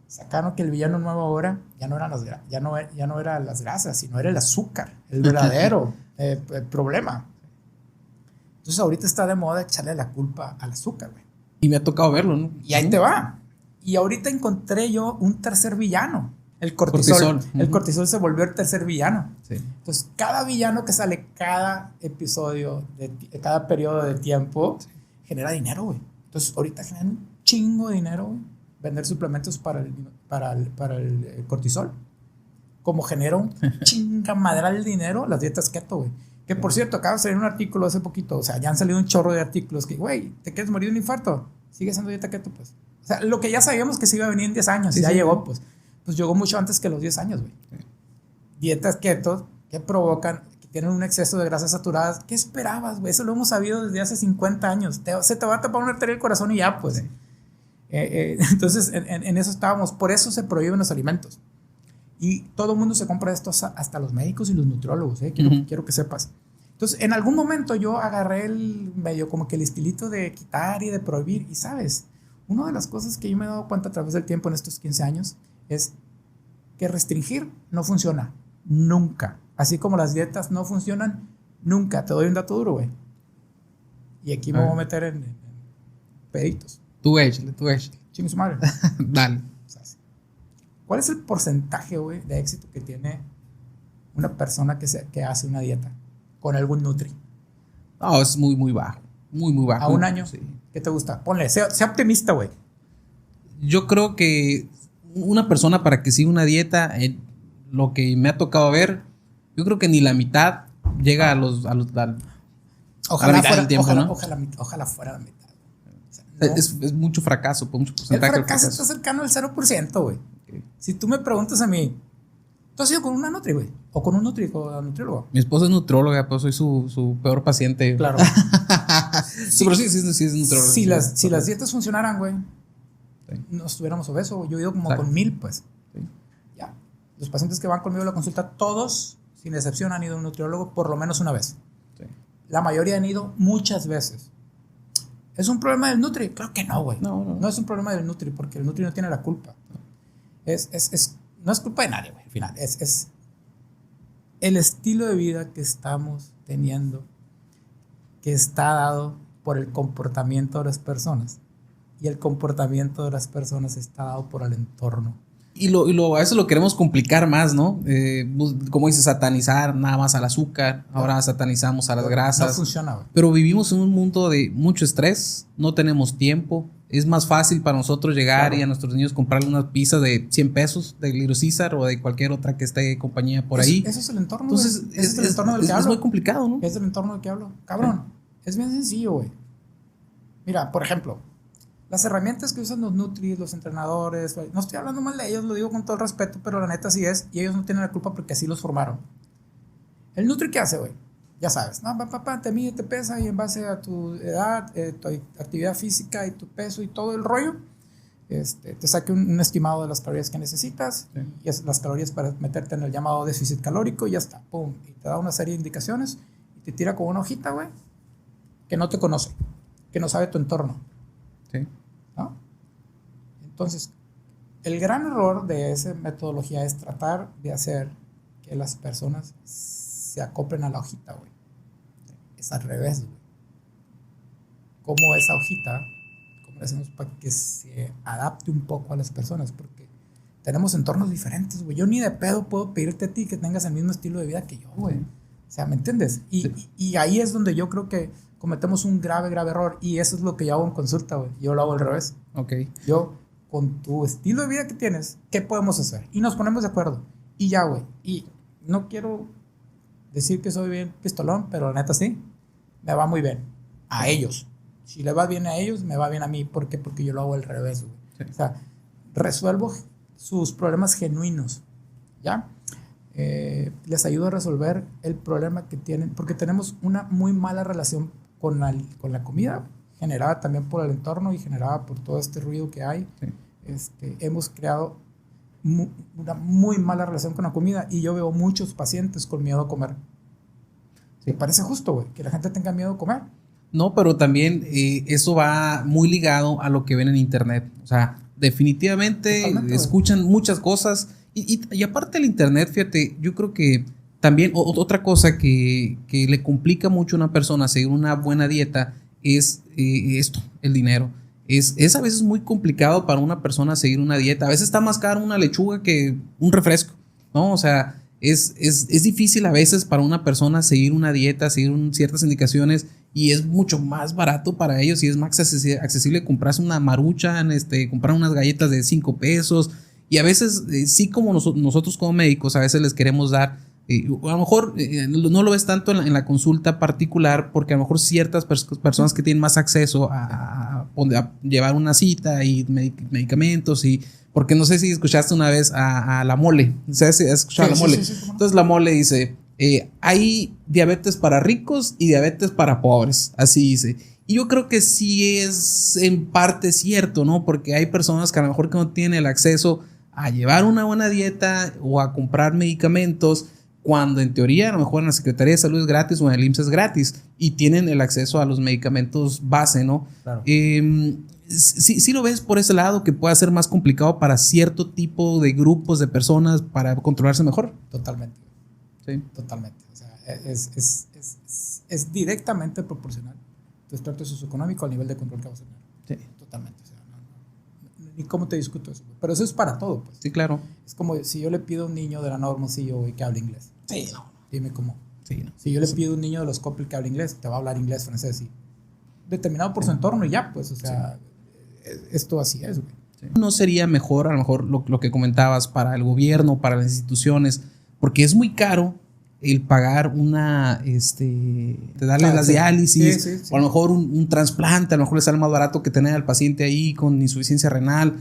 sacaron que el villano nuevo ahora ya no era las grasas, sino era el azúcar, el verdadero el problema. Entonces ahorita está de moda echarle la culpa al azúcar, güey. Y me ha tocado verlo, ¿no? Y ahí te va. Y ahorita encontré yo un tercer villano, el cortisol. El cortisol se volvió el tercer villano. Sí. Entonces cada villano que sale cada episodio, cada periodo de tiempo, sí, genera dinero, güey. Entonces ahorita generan un chingo de dinero, güey, vender suplementos para el cortisol. Como genera un chingamadral de dinero las dietas keto, güey. Que por cierto, acaba de salir un artículo hace poquito. O sea, ya han salido un chorro de artículos que, güey, ¿te quieres morir de un infarto? Sigue haciendo dieta keto, pues. O sea, lo que ya sabíamos que se iba a venir en 10 años, sí, ya sí, llegó, pues. Pues llegó mucho antes que los 10 años, güey. Sí. Dietas keto que provocan, que tienen un exceso de grasas saturadas. ¿Qué esperabas, güey? Eso lo hemos sabido desde hace 50 años. Se te va a tapar una arteria del corazón y ya, pues. Sí. Entonces, en eso estábamos. Por eso se prohíben los alimentos. Y todo el mundo se compra esto, hasta los médicos y los nutriólogos, quiero que sepas. Entonces, en algún momento yo agarré como que el estilito de quitar y de prohibir. Y sabes, una de las cosas que yo me he dado cuenta a través del tiempo en estos 15 años es que restringir no funciona, nunca. Así como las dietas no funcionan, nunca. Te doy un dato duro, güey. Y aquí me voy a meter en peditos. Tú échale. Chingue su madre. Dale. ¿Cuál es el porcentaje, güey, de éxito que tiene una persona que hace una dieta con algún nutri? No, es muy, muy bajo. Muy, muy bajo. ¿A un año? Sí. ¿Qué te gusta? Ponle, sea optimista, güey. Yo creo que una persona para que siga una dieta, lo que me ha tocado ver, yo creo que ni la mitad llega a ojalá la mitad del tiempo, ¿no? Ojalá fuera la mitad. O sea, no. Es mucho fracaso, mucho porcentaje. El fracaso está cercano al 0%, güey. Okay. Si tú me preguntas a mí, ¿tú has ido con una nutri, güey? ¿O con un nutriólogo? Mi esposa es nutrióloga, pues soy su peor paciente. Claro. Sí, pero sí es nutrióloga. Si las dietas funcionaran, güey, sí, no estuviéramos obesos. Yo he ido como con 1000, pues. Sí. Ya. Los pacientes que van conmigo a la consulta, todos, sin excepción, han ido a un nutriólogo por lo menos una vez. Sí. La mayoría han ido muchas veces. ¿Es un problema del nutri? Claro que no, güey. No es un problema del nutri, porque el nutri no tiene la culpa. No es culpa de nadie, güey, al final. Es el estilo de vida que estamos teniendo, que está dado por el comportamiento de las personas. Y el comportamiento de las personas está dado por el entorno. Y a veces lo queremos complicar más, ¿no? Como dices, satanizar nada más al azúcar. Ahora satanizamos a las grasas. No funciona, güey. Pero vivimos en un mundo de mucho estrés. No tenemos tiempo. Es más fácil para nosotros llegar y a nuestros niños comprarle una pizza de 100 pesos de Little Caesar o de cualquier otra que esté en compañía por ahí. Eso es el entorno, entonces, güey. Es el entorno del que hablo. Es muy complicado, ¿no? Es el entorno del que hablo. Cabrón, es bien sencillo, güey. Mira, por ejemplo, las herramientas que usan los nutris, los entrenadores, no estoy hablando mal de ellos, lo digo con todo el respeto, pero la neta sí es, y ellos no tienen la culpa porque así los formaron. ¿El nutri qué hace, güey? Ya sabes, no, papá, te mide, te pesa y en base a tu edad, tu actividad física y tu peso y todo el rollo, te saque un estimado de las calorías que necesitas, Sí. y es las calorías para meterte en el llamado déficit calórico, y ya está, pum, y te da una serie de indicaciones, y te tira con una hojita, güey, que no te conoce, que no sabe tu entorno, Sí. ¿no? Entonces, el gran error de esa metodología es tratar de hacer que las personas se acoplen a la hojita, güey. Es al revés, güey. Como esa hojita, como le hacemos para que se adapte un poco a las personas, porque tenemos entornos diferentes, güey. Yo ni de pedo puedo pedirte a ti que tengas el mismo estilo de vida que yo, güey. O sea, ¿me entiendes? Y ahí es donde yo creo que cometemos un grave error, y eso es lo que yo hago en consulta, güey. Yo lo hago al revés. Ok. Yo, con tu estilo de vida que tienes, ¿qué podemos hacer? Y nos ponemos de acuerdo. Y ya, güey. Y no quiero decir que soy bien pistolón, pero la neta sí, me va muy bien. A ellos. Si le va bien a ellos, me va bien a mí. ¿Por qué? Porque yo lo hago al revés, güey. Sí. O sea, resuelvo sus problemas genuinos, ¿ya? Les ayudo a resolver el problema que tienen, porque tenemos una muy mala relación con la comida, generada también por el entorno y generada por todo este ruido que hay. Sí. Hemos creado una muy mala relación con la comida, y yo veo muchos pacientes con miedo a comer. Sí. ¿Te parece justo, güey, que la gente tenga miedo a comer? No, pero también eso va muy ligado a lo que ven en internet. O sea, definitivamente Totalmente, escuchan muchas cosas. Y aparte del internet, fíjate, yo creo que también otra cosa que le complica mucho a una persona seguir una buena dieta es esto, el dinero. Es a veces muy complicado para una persona seguir una dieta. A veces está más caro una lechuga que un refresco, ¿no? O sea, es difícil a veces para una persona seguir una dieta, seguir ciertas indicaciones, y es mucho más barato para ellos y es más accesible comprarse una maruchan, comprar unas galletas de 5 pesos. Y a veces, sí, como nosotros como médicos, a veces les queremos dar, a lo mejor no lo ves tanto en la consulta particular, porque a lo mejor ciertas personas que tienen más acceso a llevar una cita y medicamentos, y porque no sé si escuchaste una vez a la mole. ¿Sabes si has escuchado a la mole? Sí, Entonces la mole dice, hay diabetes para ricos y diabetes para pobres, así dice. Y yo creo que sí es en parte cierto, ¿no? Porque hay personas que a lo mejor que no tienen el acceso a llevar una buena dieta o a comprar medicamentos, cuando en teoría a lo mejor en la Secretaría de Salud es gratis o en el IMSS es gratis, y tienen el acceso a los medicamentos base, ¿no? Claro. Sí lo ves por ese lado, que puede ser más complicado para cierto tipo de grupos de personas para controlarse mejor. Totalmente. Sí. Totalmente. O sea, es directamente proporcional tu estatus socioeconómico al nivel de control que vas a tener. Sí. Totalmente. O sea, ni cómo te discuto eso. Pero eso es para todo, pues. Sí, claro. Es como si yo le pido a un niño de la Nueva Hermosillo, güey, que hable inglés. Sí, no. Dime cómo. Sí, no. Si yo le pido a un niño de los Coppel que hable inglés, te va a hablar inglés, francés, y determinado por su entorno, y ya, pues, o sea, esto así es, güey. Sí. ¿No sería mejor, a lo mejor, lo que comentabas, para el gobierno, para las instituciones? Porque es muy caro el pagar te darle las diálisis, sí. o a lo mejor un trasplante, a lo mejor le sale más barato que tener al paciente ahí con insuficiencia renal.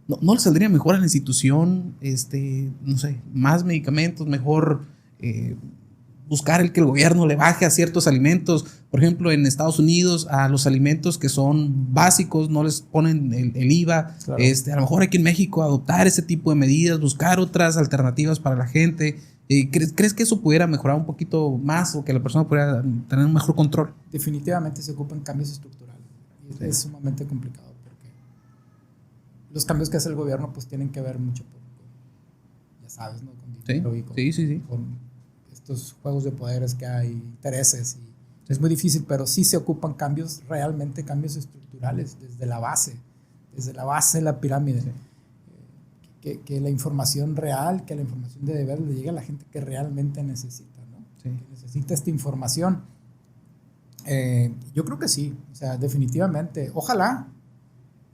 ¿No le saldría mejor a la institución, no sé, más medicamentos, mejor buscar el que el gobierno le baje a ciertos alimentos? Por ejemplo, en Estados Unidos, a los alimentos que son básicos no les ponen el IVA. Claro. A lo mejor aquí en México adoptar ese tipo de medidas, buscar otras alternativas para la gente. ¿Crees que eso pudiera mejorar un poquito más, o que la persona pudiera tener un mejor control? Definitivamente se ocupan cambios estructurales. Y es sumamente complicado, porque los cambios que hace el gobierno pues tienen que ver mucho ya sabes, ¿no? Con dinero y con estos juegos de poderes que hay, intereses, y es muy difícil, pero sí se ocupan cambios, realmente cambios estructurales desde la base de la pirámide. Sí. Que la información real, que la información de deber le llegue a la gente que realmente necesita, ¿no? Sí. Que necesita esta información. Yo creo que sí, o sea, definitivamente, ojalá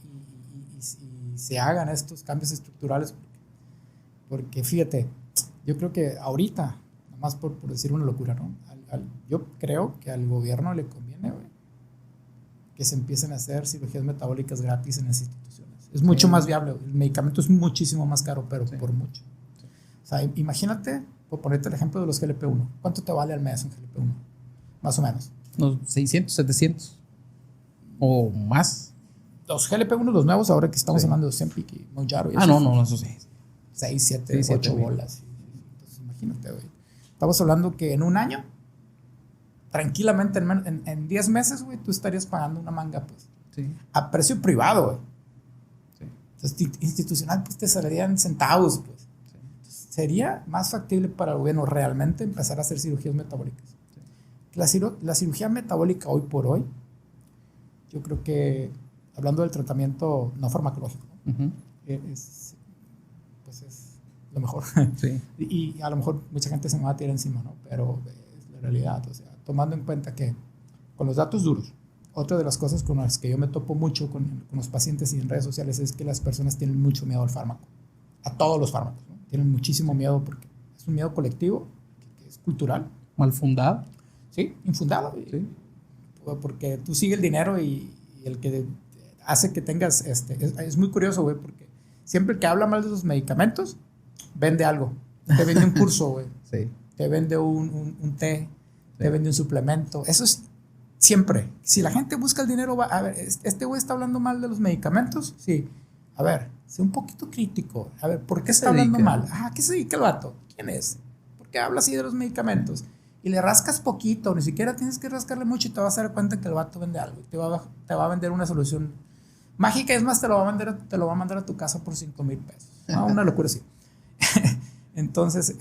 y se hagan estos cambios estructurales, porque fíjate, yo creo que ahorita, nomás por decir una locura, ¿no? Yo creo que al gobierno le conviene, güey, que se empiecen a hacer cirugías metabólicas gratis en las instituciones. Es mucho más viable. El medicamento es muchísimo más caro, pero por mucho. Sí. O sea, imagínate, por ponerte el ejemplo de los GLP-1. ¿Cuánto te vale al mes un GLP-1? Más o menos. Unos 600, 700. O más. los GLP-1, los nuevos, ahora que estamos Sí. hablando de Ozempic y Mounjaro. No, eso sí. 6, 7, Sí, 8 güey. bolas. Entonces, imagínate, güey. Estamos hablando que en un año, tranquilamente, en 10 meses, güey, tú estarías pagando una manga, pues, Sí. a precio privado, güey. Sí. Entonces, institucional, pues, te saldrían centavos, pues. Sí. Entonces, sería más factible para el gobierno realmente empezar a hacer cirugías metabólicas. La cirugía metabólica hoy por hoy, yo creo que, hablando del tratamiento no farmacológico, Ujú. es lo mejor. Sí. Y a lo mejor mucha gente se me va a tirar encima, ¿no? Pero es la realidad. O sea, tomando en cuenta que con los datos duros, otra de las cosas con las que yo me topo mucho con los pacientes y en redes sociales es que las personas tienen mucho miedo al fármaco. A todos los fármacos, ¿no? Tienen muchísimo miedo porque es un miedo colectivo, que es cultural. Mal fundado. Sí, infundado. Sí. Porque tú sigues el dinero y el que hace que tengas... es muy curioso, güey, porque siempre que habla mal de los medicamentos, vende algo. Te vende un curso, güey. Sí. Te vende un té, Sí. te vende un suplemento. Eso es siempre. Si la gente busca el dinero, va a ver, este güey está hablando mal de los medicamentos. Sí. A ver, sé un poquito crítico. A ver, ¿por qué está hablando mal? ¿Qué se dedica el vato? ¿Quién es? ¿Por qué habla así de los medicamentos? Y le rascas poquito, ni siquiera tienes que rascarle mucho y te vas a dar cuenta que el vato vende algo. Te va a vender una solución mágica. Es más, te lo va a mandar a tu casa por 5,000 pesos. ¿No? Una locura así. Entonces,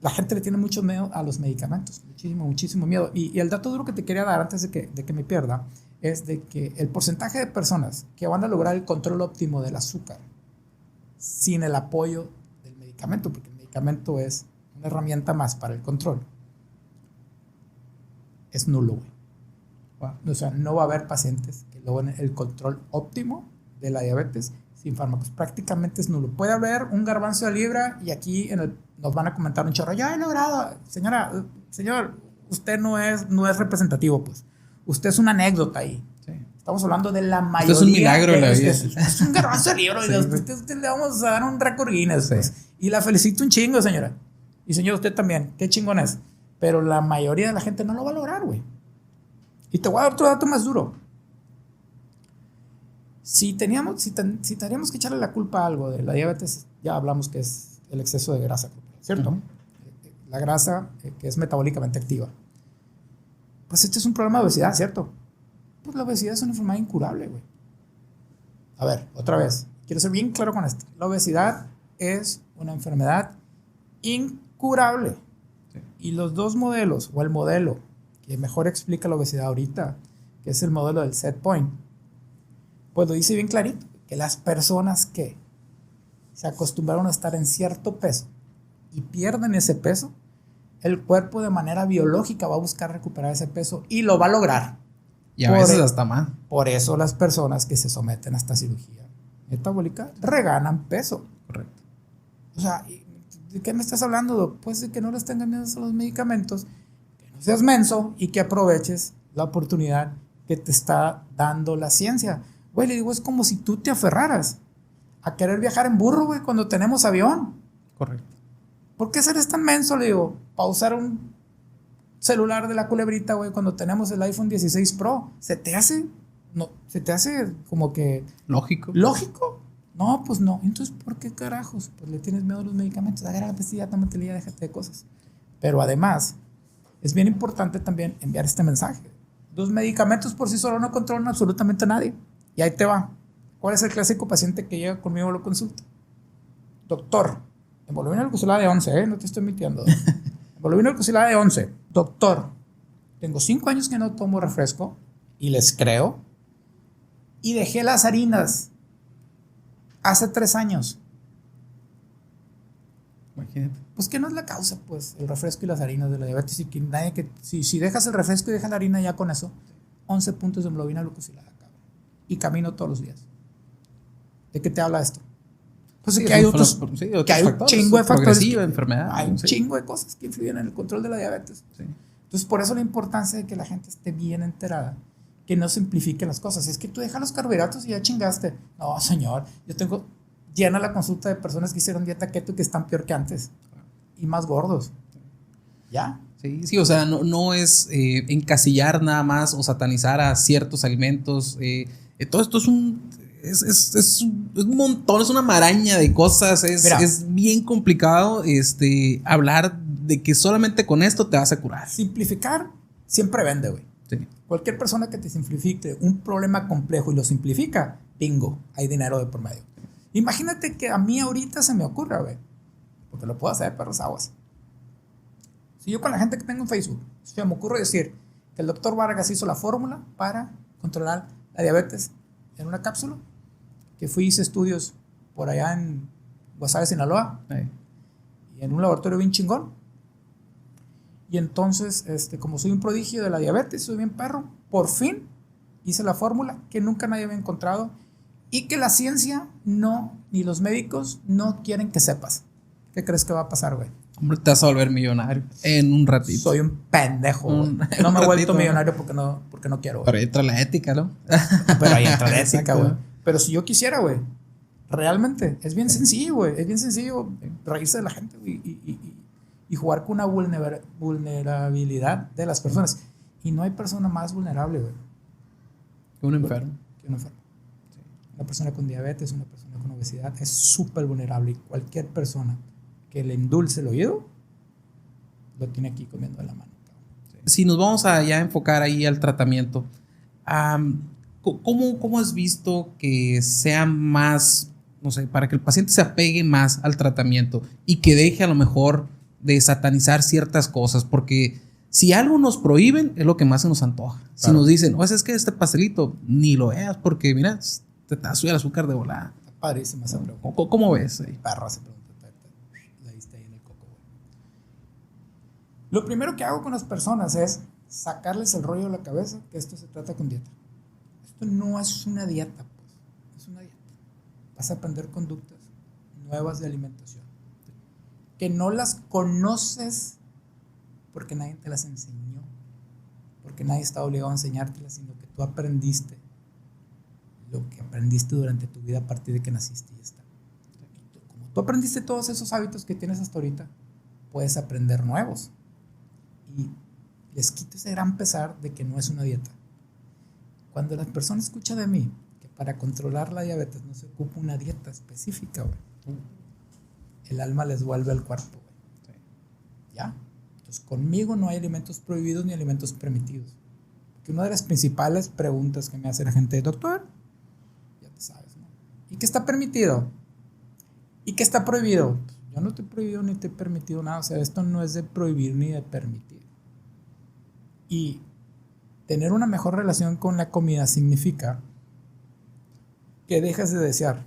la gente le tiene mucho miedo a los medicamentos, muchísimo miedo. Y el dato duro que te quería dar antes de que me pierda es de que el porcentaje de personas que van a lograr el control óptimo del azúcar sin el apoyo del medicamento, porque el medicamento es una herramienta más para el control, es nulo, güey. Wow. O sea, no va a haber pacientes que logren el control óptimo de la diabetes sin fármacos. Prácticamente es nulo. Puede haber un garbanzo de libra y aquí nos van a comentar un chorro. Ya he logrado. Señor, usted no es representativo, pues. Usted es una anécdota ahí. Sí. Estamos hablando de la mayoría. Esto es un milagro en la vida. Es un garbanzo de libra. Sí, usted le vamos a dar un récord Guinness. Sí. Pues. Y la felicito un chingo, señora. Y señor, usted también. Qué chingón es. Pero la mayoría de la gente no lo va a lograr, güey. Y te voy a dar otro dato más duro. Si tendríamos que echarle la culpa a algo de la diabetes, ya hablamos que es el exceso de grasa, ¿cierto? Uh-huh. La grasa que es metabólicamente activa. Pues este es un problema de obesidad, ¿cierto? Pues la obesidad es una enfermedad incurable, güey. A ver, otra vez. Quiero ser bien claro con esto. La obesidad es una enfermedad incurable. Sí. Y los dos modelos, o el modelo que mejor explica la obesidad ahorita, que es el modelo del set point, pues lo dice bien clarito, que las personas que se acostumbraron a estar en cierto peso y pierden ese peso, el cuerpo de manera biológica va a buscar recuperar ese peso y lo va a lograr. Y a veces hasta más. Por eso las personas que se someten a esta cirugía metabólica reganan peso. Correcto. O sea, ¿de qué me estás hablando? Pues de que no les tengan miedo a los medicamentos, que no seas menso y que aproveches la oportunidad que te está dando la ciencia. Güey, le digo, es como si tú te aferraras a querer viajar en burro, güey, cuando tenemos avión. Correcto. ¿Por qué eres tan menso, le digo, para usar un celular de la culebrita, güey, cuando tenemos el iPhone 16 Pro? ¿Se te hace como que... ¿Lógico? No, pues no. Entonces, ¿por qué carajos? Pues le tienes miedo a los medicamentos. A ver, pues sí, ya tómatelo, ya déjate de cosas. Pero además, es bien importante también enviar este mensaje. Los medicamentos por sí solos no controlan absolutamente a nadie. Y ahí te va. ¿Cuál es el clásico paciente que llega conmigo a la consulta? Doctor, hemoglobina glucosilada de 11, no te estoy mintiendo. Hemoglobina glucosilada de 11. Doctor, tengo 5 años que no tomo refresco y les creo. Y dejé las harinas hace 3 años. Imagínate. Pues que no es la causa, pues, el refresco y las harinas de la diabetes. Y que si dejas el refresco y dejas la harina, ya con eso, 11 puntos de hemoglobina glucosilada. Y camino todos los días. ¿De qué te habla esto? Pues sí, que hay otros que hay un chingo de factores. Hay un chingo de cosas que influyen en el control de la diabetes. Sí. Entonces, por eso la importancia de que la gente esté bien enterada, que no simplifiquen las cosas. Es que tú dejas los carbohidratos y ya chingaste. No, señor, yo tengo llena la consulta de personas que hicieron dieta keto y que están peor que antes y más gordos. ¿Ya? Sí, sí, o sea, no es encasillar nada más o satanizar a ciertos alimentos. Todo esto es un montón, es una maraña de cosas. Mira, Es bien complicado hablar de que solamente con esto te vas a curar. simplificar siempre vende, güey. Sí. Cualquier persona que te simplifique un problema complejo y lo simplifica, bingo, hay dinero de por medio. Imagínate que a mí ahorita se me ocurra, güey, porque lo puedo hacer, perros aguas. Si yo con la gente que tengo en Facebook, se me ocurre decir que el doctor Vargas hizo la fórmula para controlar la diabetes en una cápsula, que fui y hice estudios por allá en Guasave, Sinaloa, y en un laboratorio bien chingón. Y entonces, como soy un prodigio de la diabetes, soy bien perro, por fin hice la fórmula que nunca nadie había encontrado y que la ciencia no, ni los médicos no quieren que sepas. ¿Qué crees que va a pasar, güey? Hombre, te vas a volver millonario en un ratito. Soy un pendejo, güey. No me he vuelto millonario porque no quiero, güey. Pero ahí entra la ética, ¿no? Pero ahí entra la ética, Exacto. güey. Pero si yo quisiera, güey, realmente, es bien sencillo, güey. Es bien sencillo reírse de la gente, güey, y jugar con una vulnerabilidad de las personas. Y no hay persona más vulnerable, güey, Un enfermo. que un enfermo. Una persona con diabetes, una persona con obesidad es súper vulnerable. Y cualquier persona que le endulce el oído lo tiene aquí comiendo de la mano. Si nos vamos a ya enfocar ahí al tratamiento, ¿cómo has visto que sea más, no sé, para que el paciente se apegue más al tratamiento y que deje a lo mejor de satanizar ciertas cosas? Porque si algo nos prohíben, es lo que más se nos antoja. Claro. Si nos dicen, es que este pastelito ni lo veas porque, mira, te sube el azúcar de volada. Está padrísima esa pregunta. ¿Cómo ves ahí? Perra esa pregunta. La diste ahí en el coco, güey. Lo primero que hago con las personas es sacarles el rollo de la cabeza que esto se trata con dieta. Esto no es una dieta, pues. Es una dieta. Vas a aprender conductas nuevas de alimentación que no las conoces porque nadie te las enseñó, porque nadie está obligado a enseñártelas, sino que tú aprendiste lo que aprendiste durante tu vida a partir de que naciste y ya está. Como tú aprendiste todos esos hábitos que tienes hasta ahorita, puedes aprender nuevos. Y les quito ese gran pesar de que no es una dieta. Cuando la persona escucha de mí que para controlar la diabetes no se ocupa una dieta específica, güey, el alma les vuelve al cuerpo, güey. ¿Ya? Entonces, conmigo no hay alimentos prohibidos ni alimentos permitidos. Porque una de las principales preguntas que me hace la gente, doctor, ya te sabes, ¿no? ¿Y qué está permitido? ¿Y qué está prohibido? Pues yo no te he prohibido ni te he permitido nada. O sea, esto no es de prohibir ni de permitir. Y tener una mejor relación con la comida significa que dejas de desear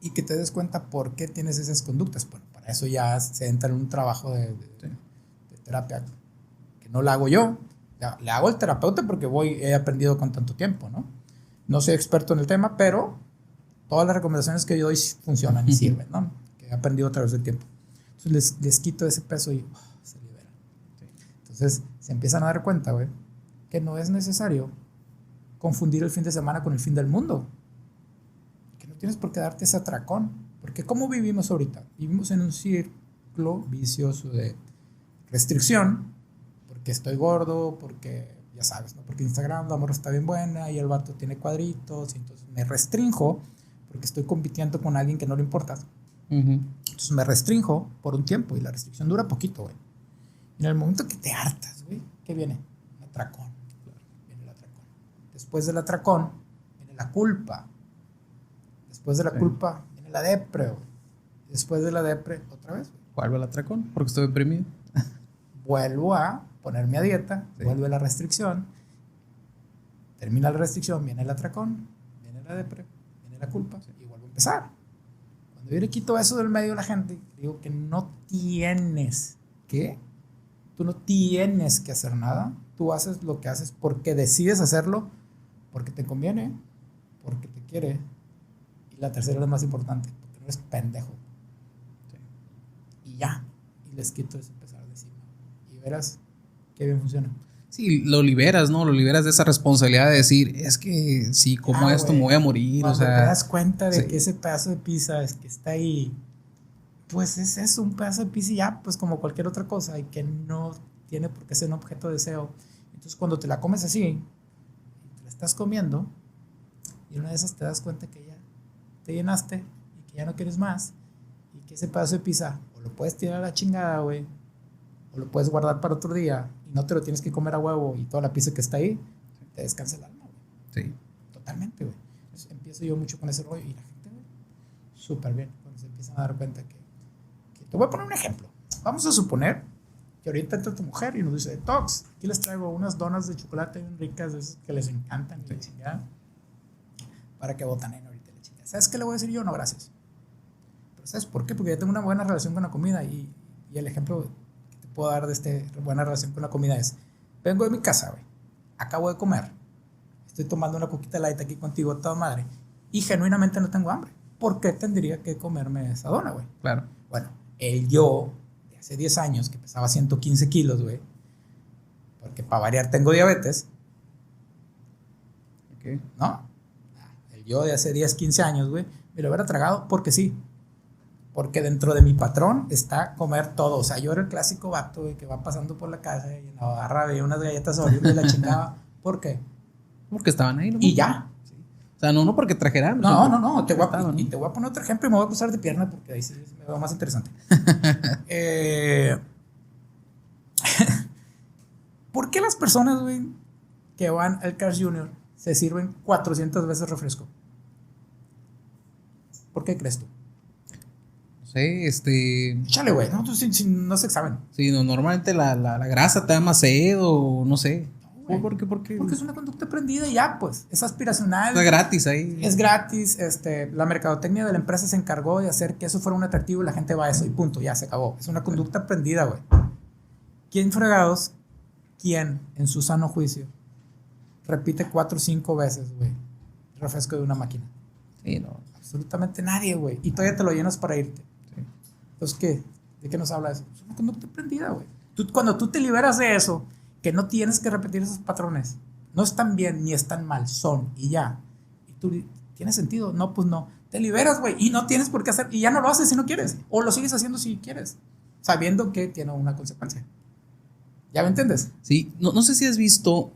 y que te des cuenta por qué tienes esas conductas. Bueno, para eso ya se entra en un trabajo de terapia que no la hago yo. Le hago al terapeuta porque he aprendido con tanto tiempo, ¿no? No soy experto en el tema, pero todas las recomendaciones que yo doy funcionan y sirven, ¿no? Que he aprendido a través del tiempo. Entonces les quito ese peso y se libera. Entonces se empiezan a dar cuenta, güey, que no es necesario confundir el fin de semana con el fin del mundo. Que no tienes por qué darte ese atracón. Porque ¿cómo vivimos ahorita? Vivimos en un círculo vicioso de restricción, porque estoy gordo, porque ya sabes, ¿no? Porque Instagram la morra está bien buena y el vato tiene cuadritos y entonces me restrinjo porque estoy compitiendo con alguien que no le importa. Entonces me restrinjo por un tiempo y la restricción dura poquito, güey. Y en el momento que te hartas, güey, ¿qué viene? Un atracón. Viene el atracón. Después del atracón viene la culpa. Después de la culpa viene la depre, güey. Después de la depre, otra vez, güey. Vuelve el atracón porque estoy deprimido. Vuelvo a ponerme a dieta, vuelve la restricción, termina la restricción, viene el atracón, viene la depre, viene la culpa y vuelvo a empezar. Cuando yo le quito eso del medio a la gente, digo que no tienes que, tú no tienes que hacer nada, tú haces lo que haces porque decides hacerlo, porque te conviene, porque te quiere, y la tercera es la más importante, porque no eres pendejo. Y ya, y les quito ese pesar de encima. Y verás qué bien funciona. Sí, lo liberas, ¿no? Lo liberas de esa responsabilidad de decir, es que si como esto me voy a morir. Cuando o sea, te das cuenta de que ese pedazo de pizza es que está ahí pues es un pedazo de pizza y ya, pues como cualquier otra cosa, y que no tiene por qué ser un objeto de deseo. Entonces cuando te la comes así, y te la estás comiendo, y una de esas te das cuenta que ya te llenaste y que ya no quieres más, y que ese pedazo de pizza o lo puedes tirar a la chingada, güey, o lo puedes guardar para otro día y no te lo tienes que comer a huevo y toda la pizza que está ahí, te descansa el alma, güey. Sí. Totalmente, güey. Entonces empiezo yo mucho con ese rollo y la gente, güey, súper bien, cuando se empiezan a dar cuenta que... Te voy a poner un ejemplo. Vamos a suponer que ahorita entra tu mujer y nos dice, Tox, aquí les traigo unas donas de chocolate bien ricas, de esas que les encantan y la chingada, para que botanen ahorita la chingada. ¿Sabes qué le voy a decir yo? No, gracias. Pero ¿sabes por qué? Porque yo tengo una buena relación con la comida y el ejemplo que te puedo dar de esta buena relación con la comida es, vengo de mi casa, güey, acabo de comer, estoy tomando una coquita light aquí contigo a toda madre y genuinamente no tengo hambre. ¿Por qué tendría que comerme esa dona, güey? Claro. Bueno, el yo de hace 10 años, que pesaba 115 kilos, güey, porque para variar tengo diabetes, Okay. ¿no? El yo de hace 10, 15 años, güey, me lo hubiera tragado porque sí. Porque dentro de mi patrón está comer todo. O sea, yo era el clásico vato, güey, que va pasando por la casa y en la barra veía unas galletas Oreo y la chingaba. ¿Por qué? Porque estaban ahí, ¿no? Y ya. Sí. O sea, no porque trajeran. No. Te voy estaban, y te voy a poner otro ejemplo y me voy a cruzar de pierna porque ahí sí me veo más interesante. ¿Por qué las personas, güey, que van al Carl's Jr. se sirven 400 veces refresco? ¿Por qué crees tú? No sé, Échale, güey, no, no se saben. Sí, no, normalmente la grasa te da más sed o no sé. No, ¿Por qué? porque es una conducta aprendida y ya, pues, es aspiracional. Está gratis ahí. Es gratis, la mercadotecnia de la empresa se encargó de hacer que eso fuera un atractivo y la gente va a eso y punto, ya se acabó. Es una conducta aprendida, güey. ¿Quién fregados? ¿Quién, en su sano juicio, repite 4 o 5 veces, güey, el refresco de una máquina? Sí, no. Absolutamente nadie, güey. Y todavía te lo llenas para irte. Sí. Entonces, ¿qué? ¿De qué nos habla eso? Es una conducta aprendida, güey. Cuando tú te liberas de eso, que no tienes que repetir esos patrones, no están bien ni están mal, son y ya. Y tú, ¿tiene sentido? No, pues no. Te liberas, güey, y no tienes por qué hacer, y ya no lo haces si no quieres, o lo sigues haciendo si quieres, sabiendo que tiene una consecuencia. ¿Ya me entiendes? Sí, no sé si has visto,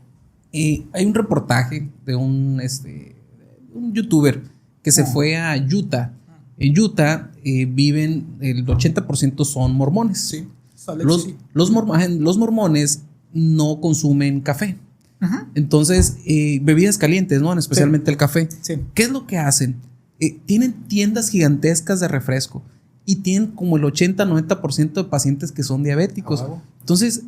hay un reportaje de un youtuber que se fue a Utah. En Utah viven, el 80% son mormones. Sí. Los mormones no consumen café. Uh-huh. Entonces, bebidas calientes, ¿no? Especialmente sí. El café. Sí. ¿Qué es lo que hacen? Tienen tiendas gigantescas de refresco y tienen como el 80-90% de pacientes que son diabéticos. Oh. Entonces,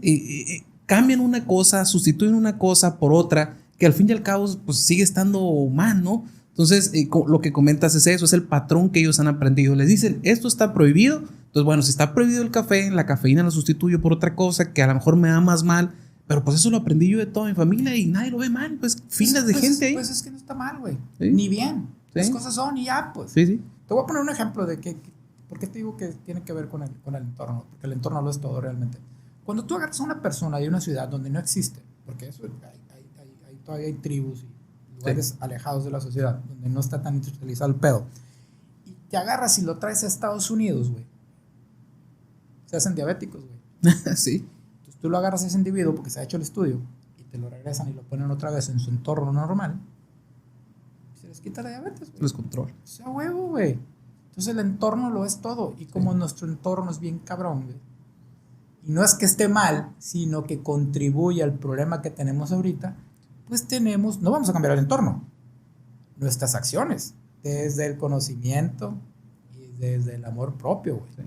cambian una cosa, sustituyen una cosa por otra, que al fin y al cabo pues, sigue estando mal, ¿no? Entonces, lo que comentas es eso, es el patrón que ellos han aprendido. Les dicen, esto está prohibido. Entonces, bueno, si está prohibido el café, la cafeína la sustituyo por otra cosa que a lo mejor me da más mal. Pero pues eso lo aprendí yo de toda mi familia y nadie lo ve mal. Pues filas de gente ahí. Pues es que no está mal, güey. ¿Sí? Ni bien. ¿Sí? Las cosas son y ya, pues. Sí, sí. Te voy a poner un ejemplo de ¿por qué te digo que tiene que ver con el entorno? Porque el entorno lo es todo realmente. Cuando tú agarras a una persona de una ciudad donde no existe, porque eso todavía hay tribus y lugares sí. alejados de la sociedad, donde no está tan industrializado el pedo, y te agarras y lo traes a Estados Unidos, güey, se hacen diabéticos, güey. Sí. Entonces tú lo agarras a ese individuo porque se ha hecho el estudio y te lo regresan y lo ponen otra vez en su entorno normal y se les quita la diabetes, güey. Los controla. O sea, huevo, güey. Entonces el entorno lo es todo y como sí. Nuestro entorno es bien cabrón, güey. Y no es que esté mal, sino que contribuye al problema que tenemos ahorita, pues no vamos a cambiar el entorno. Nuestras acciones, desde el conocimiento y desde el amor propio, güey. Sí.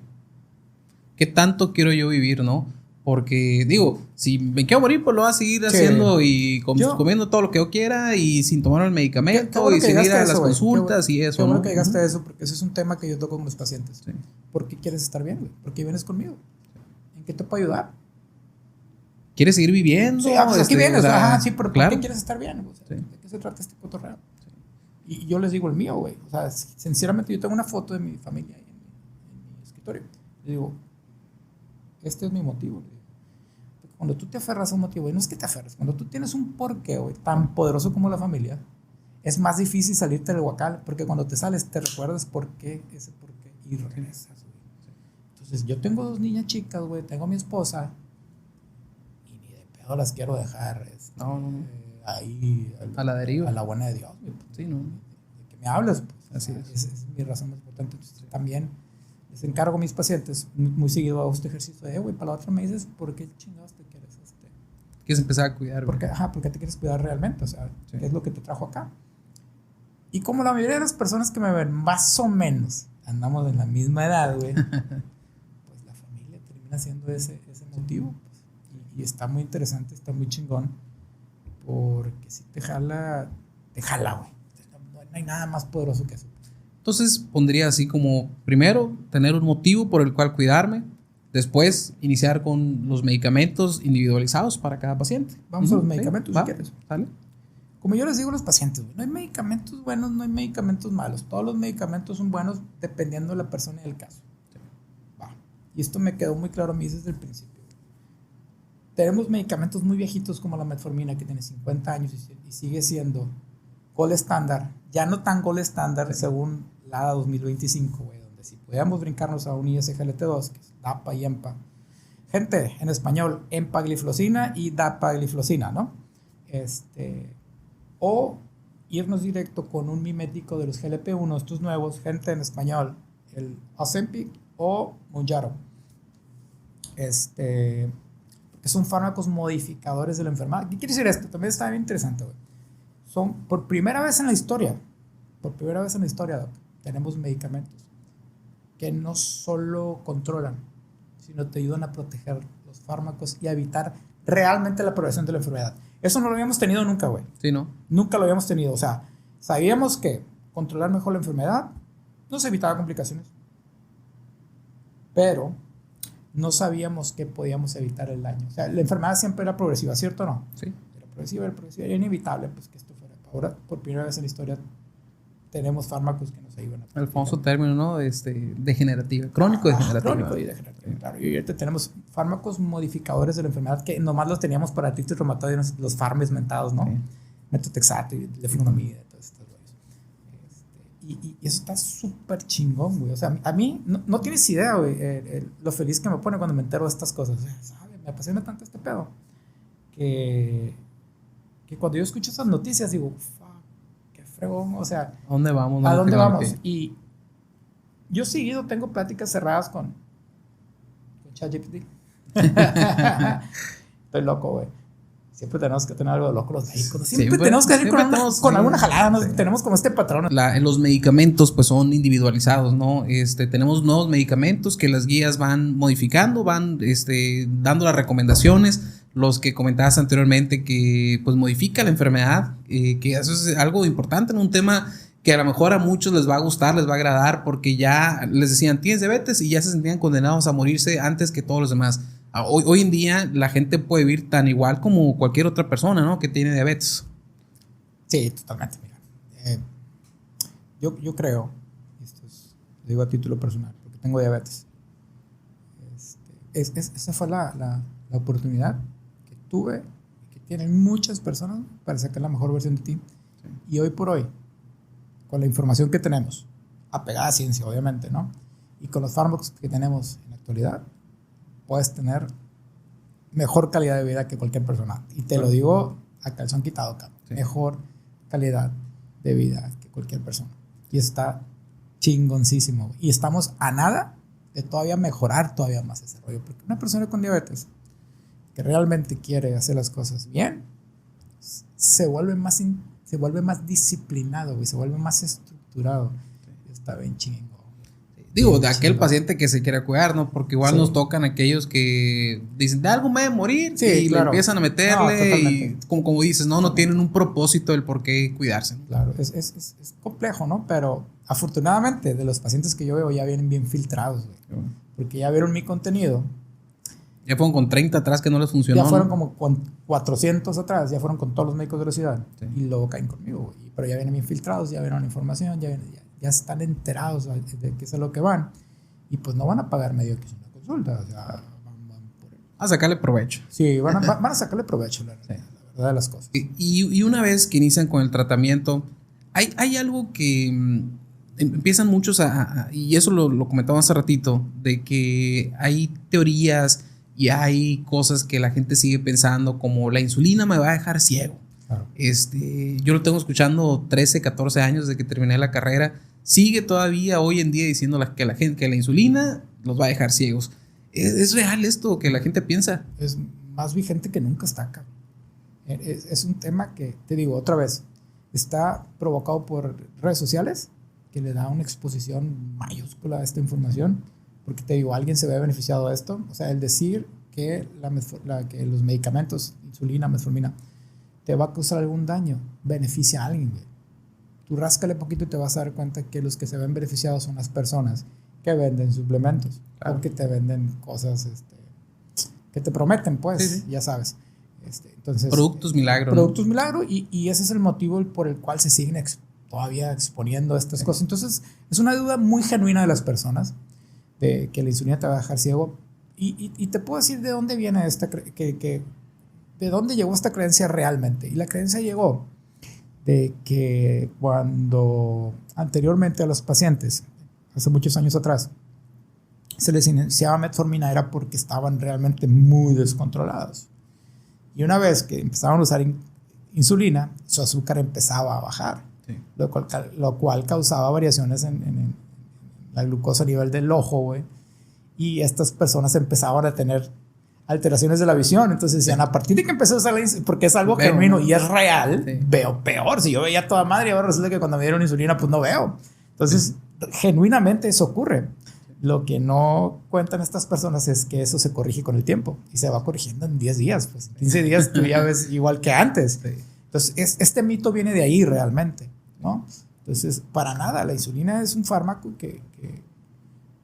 ¿Qué tanto quiero yo vivir, no? Porque, digo, si me quiero morir, pues lo voy a seguir haciendo y comiendo todo lo que yo quiera y sin tomar el medicamento y sin ir a las consultas y eso, ¿no? Qué bueno ¿no? que llegaste a eso, porque ese es un tema que yo toco con los pacientes. Sí. ¿Por qué quieres estar bien, güey? ¿Por qué vienes conmigo? ¿En qué te puedo ayudar? ¿Quieres seguir viviendo? Sí, pues aquí vienes, ajá, sí, pero claro. ¿por qué quieres estar bien? O sea, sí. ¿De qué se trata este cotorreo? Sí. Y yo les digo el mío, güey. O sea, sinceramente yo tengo una foto de mi familia en mi escritorio. Le digo, este es mi motivo. Porque cuando tú te aferras a un motivo, y no es que te aferres, cuando tú tienes un porqué, güey, tan poderoso como la familia, es más difícil salirte del huacal, porque cuando te sales te recuerdas por qué, ese porqué, y regresas, güey. Entonces, yo tengo 2 niñas chicas, güey, tengo a mi esposa y ni de pedo las quiero dejar No. ahí A la deriva. a la buena de Dios, güey. Sí, ¿no? De que me hables, pues. Así O sea, es. es mi razón más importante. Entonces, también les encargo a mis pacientes muy seguido a este ejercicio de, güey, para la otra me dices, ¿por qué chingados te quieres? Quieres empezar a cuidar, güey. Porque te quieres cuidar realmente, o sea, Sí. ¿qué es lo que te trajo acá? Y como la mayoría de las personas que me ven, más o menos, andamos en la misma edad, güey, pues la familia termina siendo ese motivo. Pues, y está muy interesante, está muy chingón, porque si te jala, güey. No hay nada más poderoso que eso. Entonces pondría así como, primero, tener un motivo por el cual cuidarme. Después, iniciar con los medicamentos individualizados para cada paciente. Vamos a los medicamentos, si quieres. ¿Sale? Como yo les digo a los pacientes, güey, no hay medicamentos buenos, no hay medicamentos malos. Todos los medicamentos son buenos dependiendo de la persona y del caso. Va. Y esto me quedó muy claro a mí desde el principio. Tenemos medicamentos muy viejitos como la metformina, que tiene 50 años y sigue siendo gold estándar. Ya no tan gold estándar según la ADA 2025, güey, donde si pudiéramos brincarnos a un ISGLT2, que es DAPA y EMPA. Gente, en español, empagliflozina y dapagliflozina, ¿no? O irnos directo con un mimético de los GLP-1, estos nuevos, gente, en español, el Ozempic o Mounjaro. Que son fármacos modificadores de la enfermedad. ¿Qué quiere decir esto? También está bien interesante, güey. Son, por primera vez en la historia, Doc, tenemos medicamentos que no solo controlan, sino te ayudan a proteger los fármacos y a evitar realmente la progresión de la enfermedad. Eso no lo habíamos tenido nunca, güey. Sí, ¿no? Nunca lo habíamos tenido. O sea, sabíamos que controlar mejor la enfermedad nos evitaba complicaciones. Pero no sabíamos que podíamos evitar el daño. O sea, la enfermedad siempre era progresiva, ¿cierto o no? Sí. Era progresiva. Era inevitable pues, que esto fuera. Ahora, por primera vez en la historia, tenemos fármacos que nos ayudan a... El famoso término, ¿no? Degenerativo. Crónico-degenerativo. Crónico y degenerativo, claro. Y ahorita tenemos fármacos modificadores de la enfermedad que nomás los teníamos para artritis reumatoide, los farmes mentados, ¿no? Sí. Metotrexato y leflunomida, todos estos rollos. Y eso está súper chingón, güey. O sea, a mí no tienes idea, güey, lo feliz que me pone cuando me entero de estas cosas. O sea, ¿sabes? Me apasiona tanto este pedo que cuando yo escucho esas noticias digo, fregón, o sea, ¿a dónde vamos? ¿A dónde vamos? Y yo seguido tengo pláticas cerradas con ChatGPT. Estoy loco, güey. Siempre tenemos que tener algo de loco los médicos. Siempre tenemos que ir con alguna jalada. ¿No? Sí. Tenemos como este patrón. Los medicamentos pues son individualizados, ¿no? Tenemos nuevos medicamentos que las guías van modificando, van dando las recomendaciones. Los que comentabas anteriormente que pues modifica la enfermedad, que eso es algo importante, en un tema que a lo mejor a muchos les va a gustar, les va a agradar, porque ya les decían, tienes diabetes y ya se sentían condenados a morirse antes que todos los demás. Hoy en día la gente puede vivir tan igual como cualquier otra persona, ¿no? Que tiene diabetes. Sí, totalmente. Mira. Yo creo, lo digo a título personal, porque tengo diabetes. Esa fue la oportunidad que tuve, que tienen muchas personas para sacar la mejor versión de ti. Sí. Y hoy por hoy, con la información que tenemos, apegada a ciencia, obviamente, ¿no? Y con los fármacos que tenemos en la actualidad, puedes tener mejor calidad de vida que cualquier persona. Y te lo digo a calzón quitado, cabrón. Sí. Mejor calidad de vida que cualquier persona. Y está chingoncísimo. Y estamos a nada de todavía mejorar todavía más ese rollo. Porque una persona con diabetes que realmente quiere hacer las cosas bien, se vuelve más disciplinado y se vuelve más estructurado. Sí. Está bien chingo. Digo, de aquel paciente que se quiera cuidar, ¿no? Porque igual nos tocan aquellos que dicen, de algo me debe morir, y le empiezan a meterle y como dices, no tienen un propósito del por qué cuidarse, ¿no? Claro, es complejo, ¿no? Pero afortunadamente de los pacientes que yo veo ya vienen bien filtrados, güey. Porque ya vieron mi contenido. Ya fueron con 30 atrás que no les funcionó. Ya fueron como con 400 atrás, ya fueron con todos los médicos de la ciudad. Sí. Y luego caen conmigo, güey. Pero ya vienen bien filtrados, ya vieron la información, ya están enterados de qué es a lo que van. Y pues no van a pagar medio que es una consulta. O sea, van por él. A sacarle provecho. Sí, van a sacarle provecho, la verdad de las cosas. Y una vez que inician con el tratamiento, hay algo que empiezan muchos y eso lo comentaba hace ratito, de que hay teorías y hay cosas que la gente sigue pensando, como la insulina me va a dejar ciego. Claro. Yo lo tengo escuchando 13, 14 años desde que terminé la carrera. Sigue todavía hoy en día diciendo que la insulina los va a dejar ciegos. ¿Es real esto que la gente piensa? Es más vigente que nunca está acá. Es un tema que, te digo otra vez, está provocado por redes sociales, que le da una exposición mayúscula a esta información, porque te digo, alguien se ve beneficiado de esto. O sea, el decir que, que los medicamentos, insulina, metformina, te va a causar algún daño, beneficia a alguien, güey. Tú ráscale poquito y te vas a dar cuenta que los que se ven beneficiados son las personas que venden suplementos, claro, o que te venden cosas que te prometen, pues, sí. Ya sabes. Entonces, productos milagro. Productos, ¿no? Milagro, y ese es el motivo por el cual se siguen todavía exponiendo estas cosas. Entonces, es una duda muy genuina de las personas, de que la insulina te va a dejar ciego. Y te puedo decir de dónde viene de dónde llegó esta creencia realmente. Y la creencia llegó de que cuando anteriormente a los pacientes, hace muchos años atrás, se les iniciaba metformina, era porque estaban realmente muy descontrolados. Y una vez que empezaban a usar insulina, su azúcar empezaba a bajar, sí, lo cual causaba variaciones en la glucosa a nivel del ojo, güey. Y estas personas empezaban a tener alteraciones de la visión. Entonces decían, sí, a partir de que empecé a usar la insulina, porque es algo genuino y es real, sí, veo peor. Si yo veía toda madre, ahora resulta que cuando me dieron insulina, pues no veo. Entonces, sí, genuinamente eso ocurre. Lo que no cuentan estas personas es que eso se corrige con el tiempo y se va corrigiendo en 10 días. Pues en 15 días tú ya ves igual que antes. Sí. Entonces, este mito viene de ahí realmente, ¿no? Entonces, para nada, la insulina es un fármaco que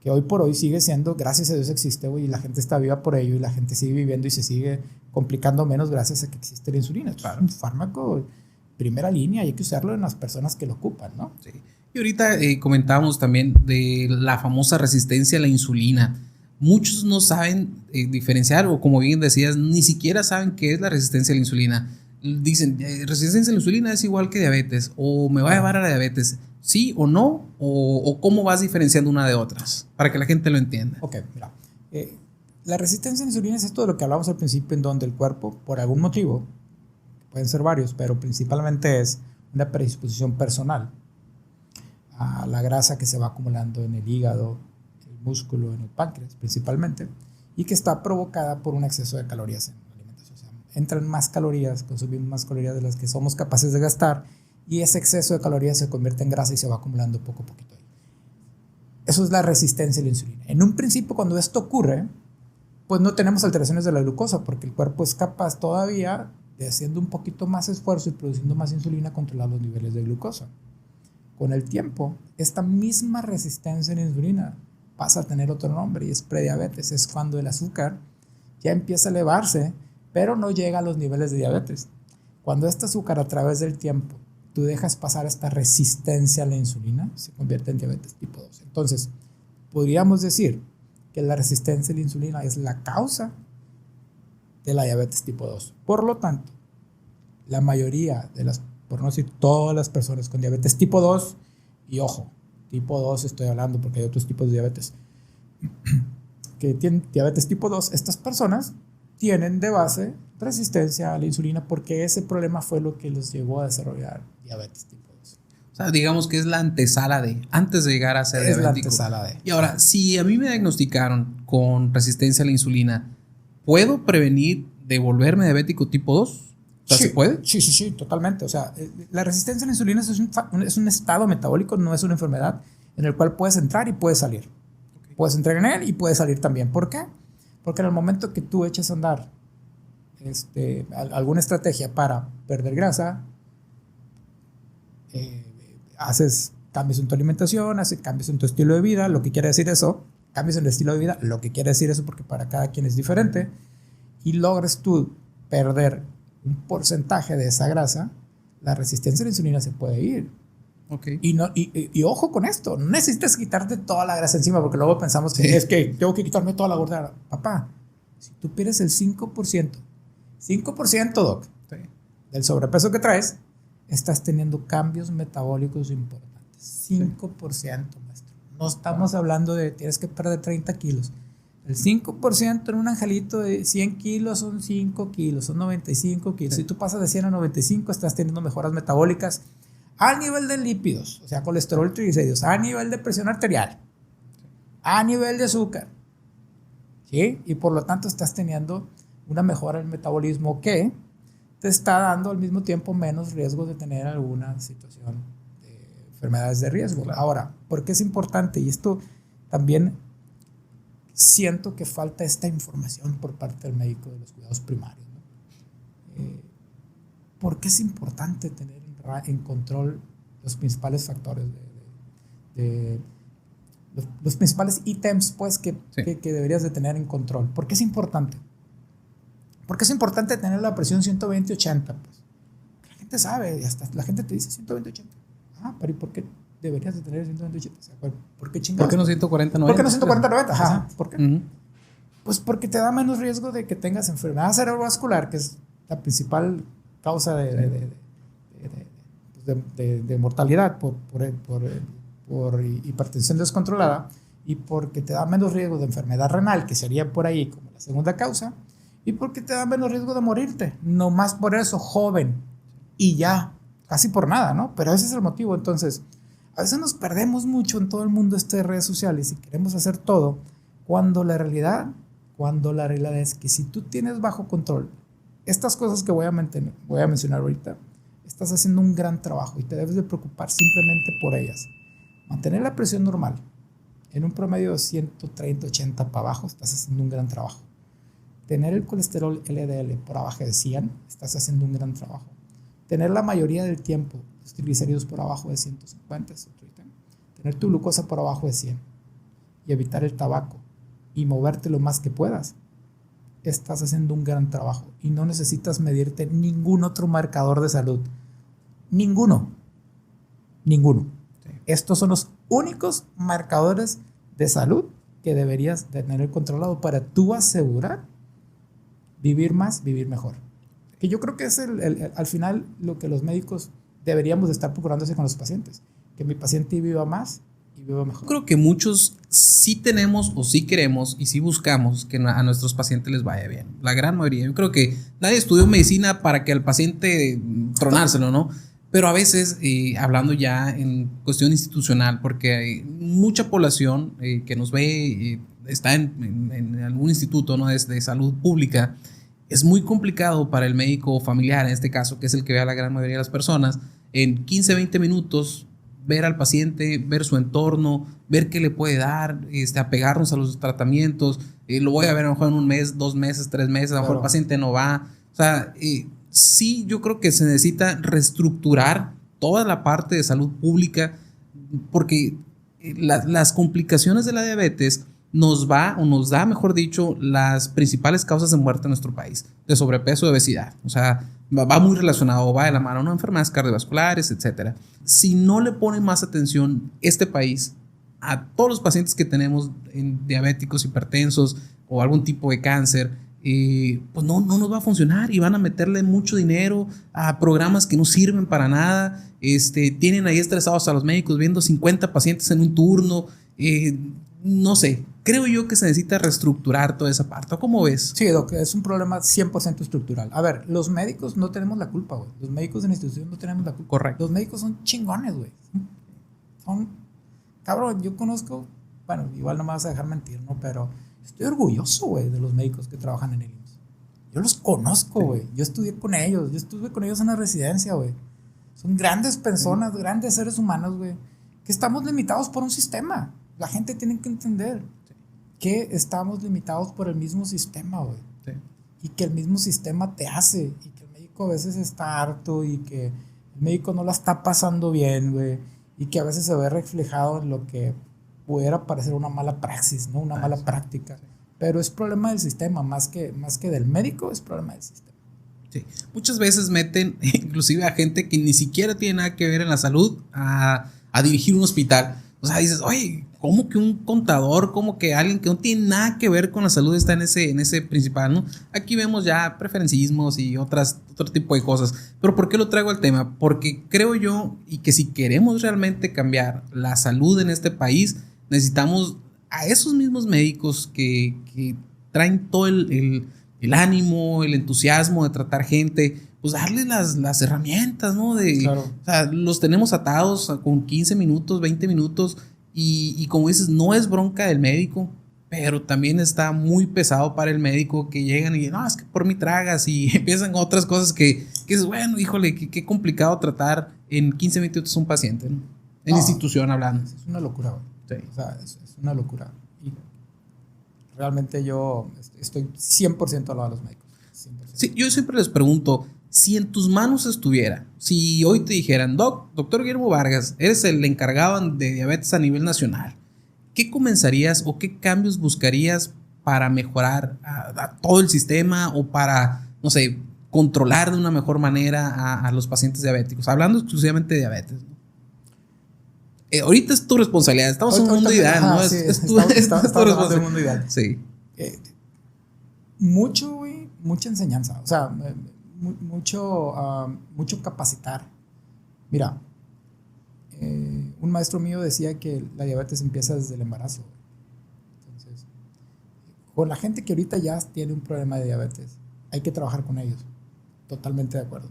hoy por hoy sigue siendo, gracias a Dios existe, güey, y la gente está viva por ello y la gente sigue viviendo y se sigue complicando menos gracias a que existe la insulina. Es un fármaco primera línea y hay que usarlo en las personas que lo ocupan, ¿no? Sí. Y ahorita comentábamos también de la famosa resistencia a la insulina. Muchos no saben diferenciar, o como bien decías, ni siquiera saben qué es la resistencia a la insulina. Dicen, resistencia a la insulina es igual que diabetes, o me va a llevar a la diabetes. ¿Sí o no? ¿O cómo vas diferenciando una de otras? Para que la gente lo entienda. Ok, mira. La resistencia a la insulina es esto de lo que hablamos al principio, en donde el cuerpo, por algún motivo, pueden ser varios, pero principalmente es una predisposición personal a la grasa que se va acumulando en el hígado, el músculo, en el páncreas principalmente, y que está provocada por un exceso de calorías en la alimentación. O sea, entran más calorías, consumimos más calorías de las que somos capaces de gastar, y ese exceso de calorías se convierte en grasa y se va acumulando poco a poquito ahí. Eso es la resistencia a la insulina. En un principio, cuando esto ocurre, pues no tenemos alteraciones de la glucosa, porque el cuerpo es capaz todavía de, haciendo un poquito más esfuerzo y produciendo más insulina, controlar los niveles de glucosa. Con el tiempo, esta misma resistencia a la insulina pasa a tener otro nombre y es prediabetes. Es cuando el azúcar ya empieza a elevarse, pero no llega a los niveles de diabetes. Cuando este azúcar, a través del tiempo, tú dejas pasar esta resistencia a la insulina, se convierte en diabetes tipo 2. Entonces, podríamos decir que la resistencia a la insulina es la causa de la diabetes tipo 2. Por lo tanto, la mayoría de las, por no decir todas las personas con diabetes tipo 2, y ojo, tipo 2 estoy hablando porque hay otros tipos de diabetes, que tienen diabetes tipo 2, estas personas tienen de base resistencia a la insulina porque ese problema fue lo que los llevó a desarrollar diabetes tipo 2. O sea, digamos que es la antesala de, antes de llegar a ser diabético. Es la antesala de. Y ahora, si a mí me diagnosticaron con resistencia a la insulina, ¿puedo prevenir de volverme diabético tipo 2? O sea, sí, ¿se puede? Sí, totalmente. O sea, la resistencia a la insulina es un estado metabólico, no es una enfermedad en el cual puedes entrar y puedes salir. Okay. Puedes entrar en él y puedes salir también. ¿Por qué? Porque en el momento que tú eches a andar alguna estrategia para perder grasa, haces cambios en tu alimentación, haces cambios en tu estilo de vida, lo que quiere decir eso, cambios en el estilo de vida, lo que quiere decir eso, porque para cada quien es diferente, y logres tú perder un porcentaje de esa grasa, la resistencia a la insulina se puede ir. Okay. Y ojo con esto, no necesitas quitarte toda la grasa encima, porque luego pensamos que es que tengo que quitarme toda la gordura. Papá, si tú pierdes el 5%, Doc, sí, del sobrepeso que traes, estás teniendo cambios metabólicos importantes. 5%, maestro. No estamos hablando de tienes que perder 30 kilos. El 5% en un angelito de 100 kilos son 5 kilos, son 95 kilos. Sí. Si tú pasas de 100 a 95, estás teniendo mejoras metabólicas a nivel de lípidos, o sea, colesterol, triglicéridos, a nivel de presión arterial, a nivel de azúcar. ¿Sí? Y por lo tanto estás teniendo una mejora en el metabolismo que te está dando al mismo tiempo menos riesgo de tener alguna situación de enfermedades de riesgo. Claro. Ahora, ¿por qué es importante? Y esto también siento que falta esta información por parte del médico de los cuidados primarios, ¿no? ¿Por qué es importante tener en control los principales factores los principales ítems pues, que deberías de tener en control? ¿Por qué es importante? Porque es importante tener la presión 120-80. Pues. La gente sabe, y hasta la gente te dice 120-80. Pero ¿y por qué deberías de tener 120-80? O sea, ¿por qué chingados? ¿Por qué no 140-90? ¿Por qué no 140-90? Ajá. ¿Por qué? Pues porque te da menos riesgo de que tengas enfermedad cerebrovascular, que es la principal causa de mortalidad por hipertensión descontrolada, y porque te da menos riesgo de enfermedad renal, que sería por ahí como la segunda causa, y porque te da menos riesgo de morirte, no más por eso, joven, y ya, casi por nada, ¿no? Pero ese es el motivo. Entonces, a veces nos perdemos mucho en todo el mundo de redes sociales y queremos hacer todo, cuando la realidad es que si tú tienes bajo control estas cosas que voy a mencionar ahorita, estás haciendo un gran trabajo y te debes de preocupar simplemente por ellas. Mantener la presión normal en un promedio de 130-80 para abajo, estás haciendo un gran trabajo. Tener el colesterol LDL por abajo de 100, estás haciendo un gran trabajo. Tener la mayoría del tiempo los triglicéridos por abajo de 150, tener tu glucosa por abajo de 100 y evitar el tabaco y moverte lo más que puedas, estás haciendo un gran trabajo y no necesitas medirte ningún otro marcador de salud. Ninguno. Sí. Estos son los únicos marcadores de salud que deberías tener controlado para tú asegurar vivir más, vivir mejor. Que yo creo que es al final lo que los médicos deberíamos de estar procurándose con los pacientes. Que mi paciente viva más y viva mejor. Creo que muchos sí tenemos o sí queremos y sí buscamos que a nuestros pacientes les vaya bien. La gran mayoría. Yo creo que nadie estudió medicina para que al paciente tronárselo, ¿no? Pero a veces, hablando ya en cuestión institucional, porque hay mucha población que nos ve, está en algún instituto, ¿no?, de salud pública, es muy complicado para el médico familiar, en este caso, que es el que ve a la gran mayoría de las personas, en 15-20 minutos ver al paciente, ver su entorno, ver qué le puede dar, apegarnos a los tratamientos. Lo voy a ver a lo mejor en un mes, 2 meses, 3 meses, a lo mejor el paciente no va. O sea, sí, yo creo que se necesita reestructurar toda la parte de salud pública, porque las complicaciones de la diabetes nos da, mejor dicho, las principales causas de muerte en nuestro país, de sobrepeso y obesidad. O sea, va muy relacionado, va de la mano, ¿no?, enfermedades cardiovasculares, etcétera. Si no le pone más atención este país a todos los pacientes que tenemos diabéticos, hipertensos o algún tipo de cáncer, pues no nos va a funcionar y van a meterle mucho dinero a programas que no sirven para nada. Tienen ahí estresados a los médicos viendo 50 pacientes en un turno. No sé, creo yo que se necesita reestructurar toda esa parte. ¿Cómo ves? Sí, Doc, es un problema 100% estructural. A ver, los médicos no tenemos la culpa, güey. Los médicos de la institución no tenemos la culpa. Correcto. Los médicos son chingones, güey. Cabrón, yo conozco, bueno, igual no me vas a dejar mentir, ¿no? Pero estoy orgulloso, güey, de los médicos que trabajan en el IMSS. Yo los conozco, güey. Yo estudié con ellos. Yo estuve con ellos en la residencia, güey. Son grandes personas, grandes seres humanos, güey, que estamos limitados por un sistema. La gente tiene que entender que estamos limitados por el mismo sistema, güey. Sí. Y que el mismo sistema te hace. Y que el médico a veces está harto y que el médico no la está pasando bien, güey. Y que a veces se ve reflejado en lo que pudiera parecer una mala praxis, ¿no? Una mala práctica. Sí. Pero es problema del sistema, más que del médico, es problema del sistema. Sí. Muchas veces meten inclusive a gente que ni siquiera tiene nada que ver en la salud a dirigir un hospital. O sea, dices, oye, ¿cómo que un contador, como que alguien que no tiene nada que ver con la salud está en ese principal, ¿no? Aquí vemos ya preferencismos y otro tipo de cosas. Pero ¿por qué lo traigo al tema? Porque creo yo y que si queremos realmente cambiar la salud en este país, necesitamos a esos mismos médicos que traen todo el ánimo, el entusiasmo de tratar gente, pues darles las herramientas, ¿no? Claro. O sea, los tenemos atados con 15 minutos, 20 minutos y como dices, no es bronca del médico, pero también está muy pesado para el médico que llegan y no, es que por mí tragas y empiezan otras cosas que es bueno, híjole, qué complicado tratar en 15 minutos a un paciente, ¿no? En institución hablando. Es una locura, güey. Sí. O sea, es una locura. Y realmente yo estoy 100% al lado de los médicos. 100%. Sí, yo siempre les pregunto, si en tus manos estuviera, si hoy te dijeran, doctor Guillermo Vargas, eres el encargado de diabetes a nivel nacional, ¿qué comenzarías o qué cambios buscarías para mejorar a todo el sistema o para, no sé, controlar de una mejor manera a los pacientes diabéticos? Hablando exclusivamente de diabetes, ¿no? Ahorita es tu responsabilidad, estamos en un mundo ideal, ¿no? Sí, es tu responsabilidad. En mundo ideal. Sí. Mucho, güey, mucha enseñanza, o sea, mucho capacitar. Mira, un maestro mío decía que la diabetes empieza desde el embarazo. Entonces, con la gente que ahorita ya tiene un problema de diabetes, hay que trabajar con ellos. Totalmente de acuerdo.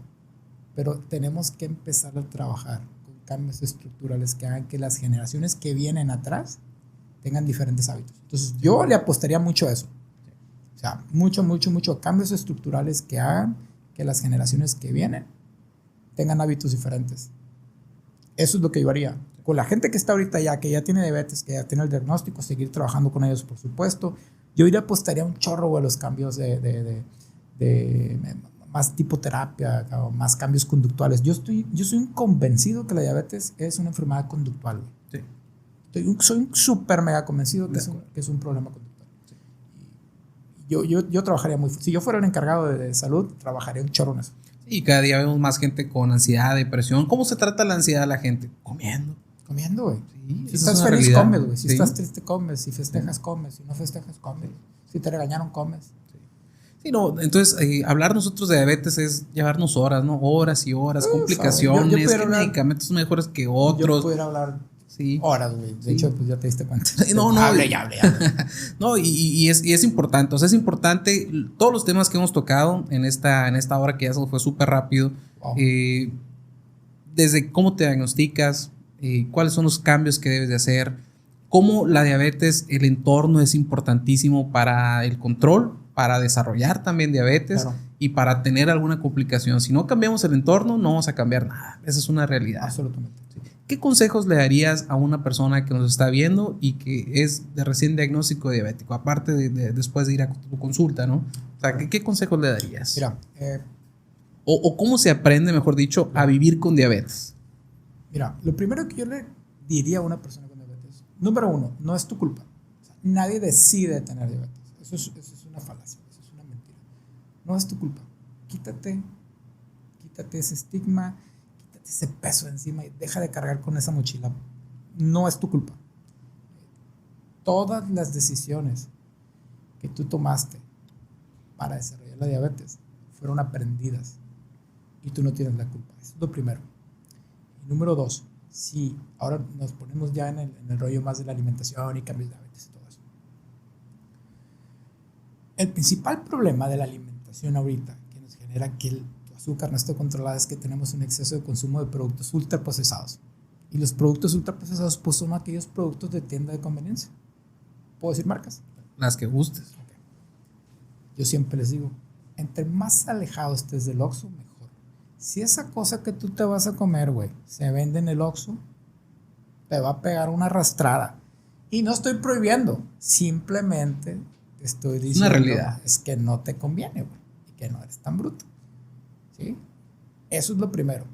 Pero tenemos que empezar a trabajar con cambios estructurales que hagan que las generaciones que vienen atrás tengan diferentes hábitos. Entonces, yo le apostaría mucho a eso. O sea, mucho cambios estructurales que hagan que las generaciones que vienen tengan hábitos diferentes. Eso es lo que yo haría. Con la gente que está ahorita ya, que ya tiene diabetes, que ya tiene el diagnóstico, seguir trabajando con ellos, por supuesto. Yo apostaría un chorro a los cambios de más tipo terapia, o más cambios conductuales. Yo soy convencido que la diabetes es una enfermedad conductual. Sí. Soy súper mega convencido que es un problema conductual. Yo trabajaría muy fuerte. Si yo fuera el encargado de salud, trabajaría un chorro en eso. Y cada día vemos más gente con ansiedad, depresión. ¿Cómo se trata la ansiedad de la gente? Comiendo. Comiendo, güey. Sí, si estás feliz, realidad. comes, güey. Si sí. estás triste, comes. Si festejas, comes. Si no festejas, comes. Si te regañaron, comes. Sí, no, entonces hablar nosotros de diabetes es llevarnos horas, ¿no? Horas y horas, complicaciones, que medicamentos mejores que otros. Yo pudiera hablar sí. horas, güey. De hecho, pues ya te diste cuenta. No. Hable. No, y es importante. O sea, es importante todos los temas que hemos tocado en esta hora que ya se fue súper rápido. Wow. Desde cómo te diagnosticas, cuáles son los cambios que debes de hacer, cómo la diabetes, el entorno es importantísimo para el control, para desarrollar también diabetes, claro, y para tener alguna complicación. Si no cambiamos el entorno, no vamos a cambiar nada. Esa es una realidad. Absolutamente. Sí. ¿Qué consejos le darías a una persona que nos está viendo y que es de recién diagnóstico diabético? Aparte de después de ir a tu consulta, ¿no? O sea, ¿qué consejos le darías? Mira, o cómo se aprende, mejor dicho, a vivir con diabetes. Mira, lo primero que yo le diría a una persona con diabetes, número uno, no es tu culpa. O sea, nadie decide tener diabetes. Eso es una falacia, eso es una mentira. No es tu culpa. Quítate ese estigma, quítate ese peso de encima y deja de cargar con esa mochila. No es tu culpa. Todas las decisiones que tú tomaste para desarrollar la diabetes fueron aprendidas y tú no tienes la culpa. Eso es lo primero. Y número dos, si ahora nos ponemos ya en el rollo más de la alimentación y cambios de diabetes y todo eso. El principal problema de la alimentación ahorita que nos genera que el azúcar no esté controlada es que tenemos un exceso de consumo de productos ultraprocesados. Y los productos ultraprocesados pues son aquellos productos de tienda de conveniencia. ¿Puedo decir marcas? Las que gustes. Okay. Yo siempre les digo, entre más alejado estés del Oxxo, mejor. Si esa cosa que tú te vas a comer, güey, se vende en el Oxxo, te va a pegar una arrastrada. Y no estoy prohibiendo, simplemente estoy diciendo una realidad. Es que no te conviene, güey, y que no eres tan bruto. ¿Sí? Eso es lo primero.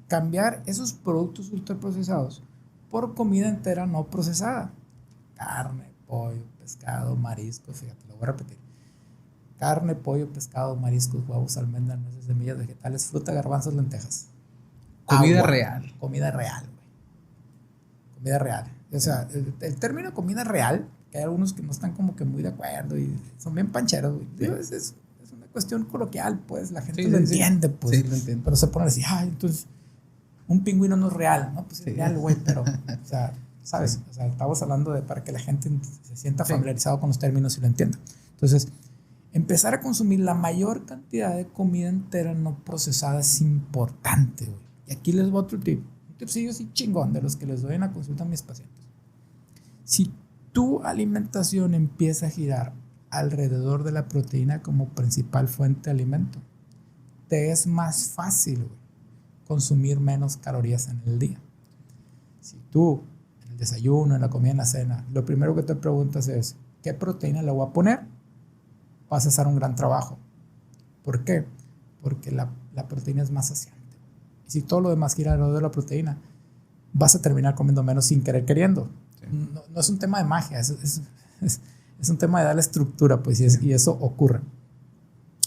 Cambiar esos productos ultraprocesados por comida entera no procesada. Carne, pollo, pescado, mariscos, fíjate, lo voy a repetir. Carne, pollo, pescado, mariscos, huevos, almendras, nueces, semillas, vegetales, fruta, garbanzos, lentejas. Comida Agua, real. Comida real, güey. vida real. O sea, el término comida real, que hay algunos que no están como que muy de acuerdo y son bien pancheros, güey. Digo, es una cuestión coloquial, pues, la gente lo entiende, pues. Sí, lo entiendo. Pero se pone a decir, entonces, un pingüino no es real, ¿no? Pues es real, güey, pero, o sea, ¿sabes? Sí. O sea, estamos hablando de para que la gente se sienta familiarizado con los términos y lo entienda. Entonces, empezar a consumir la mayor cantidad de comida entera no procesada es importante, güey. Y aquí les voy a otro tip. Un tipsillo así chingón de los que les doy en la consulta a mis pacientes. Si tu alimentación empieza a girar alrededor de la proteína como principal fuente de alimento, te es más fácil, güey, consumir menos calorías en el día. Si tú, en el desayuno, en la comida, en la cena, lo primero que te preguntas es, ¿qué proteína le voy a poner? Vas a hacer un gran trabajo. ¿Por qué? Porque la proteína es más saciante. Y si todo lo demás gira alrededor de la proteína, vas a terminar comiendo menos sin querer queriendo. Sí. No es un tema de magia, es un tema de darle estructura, pues, y eso ocurre.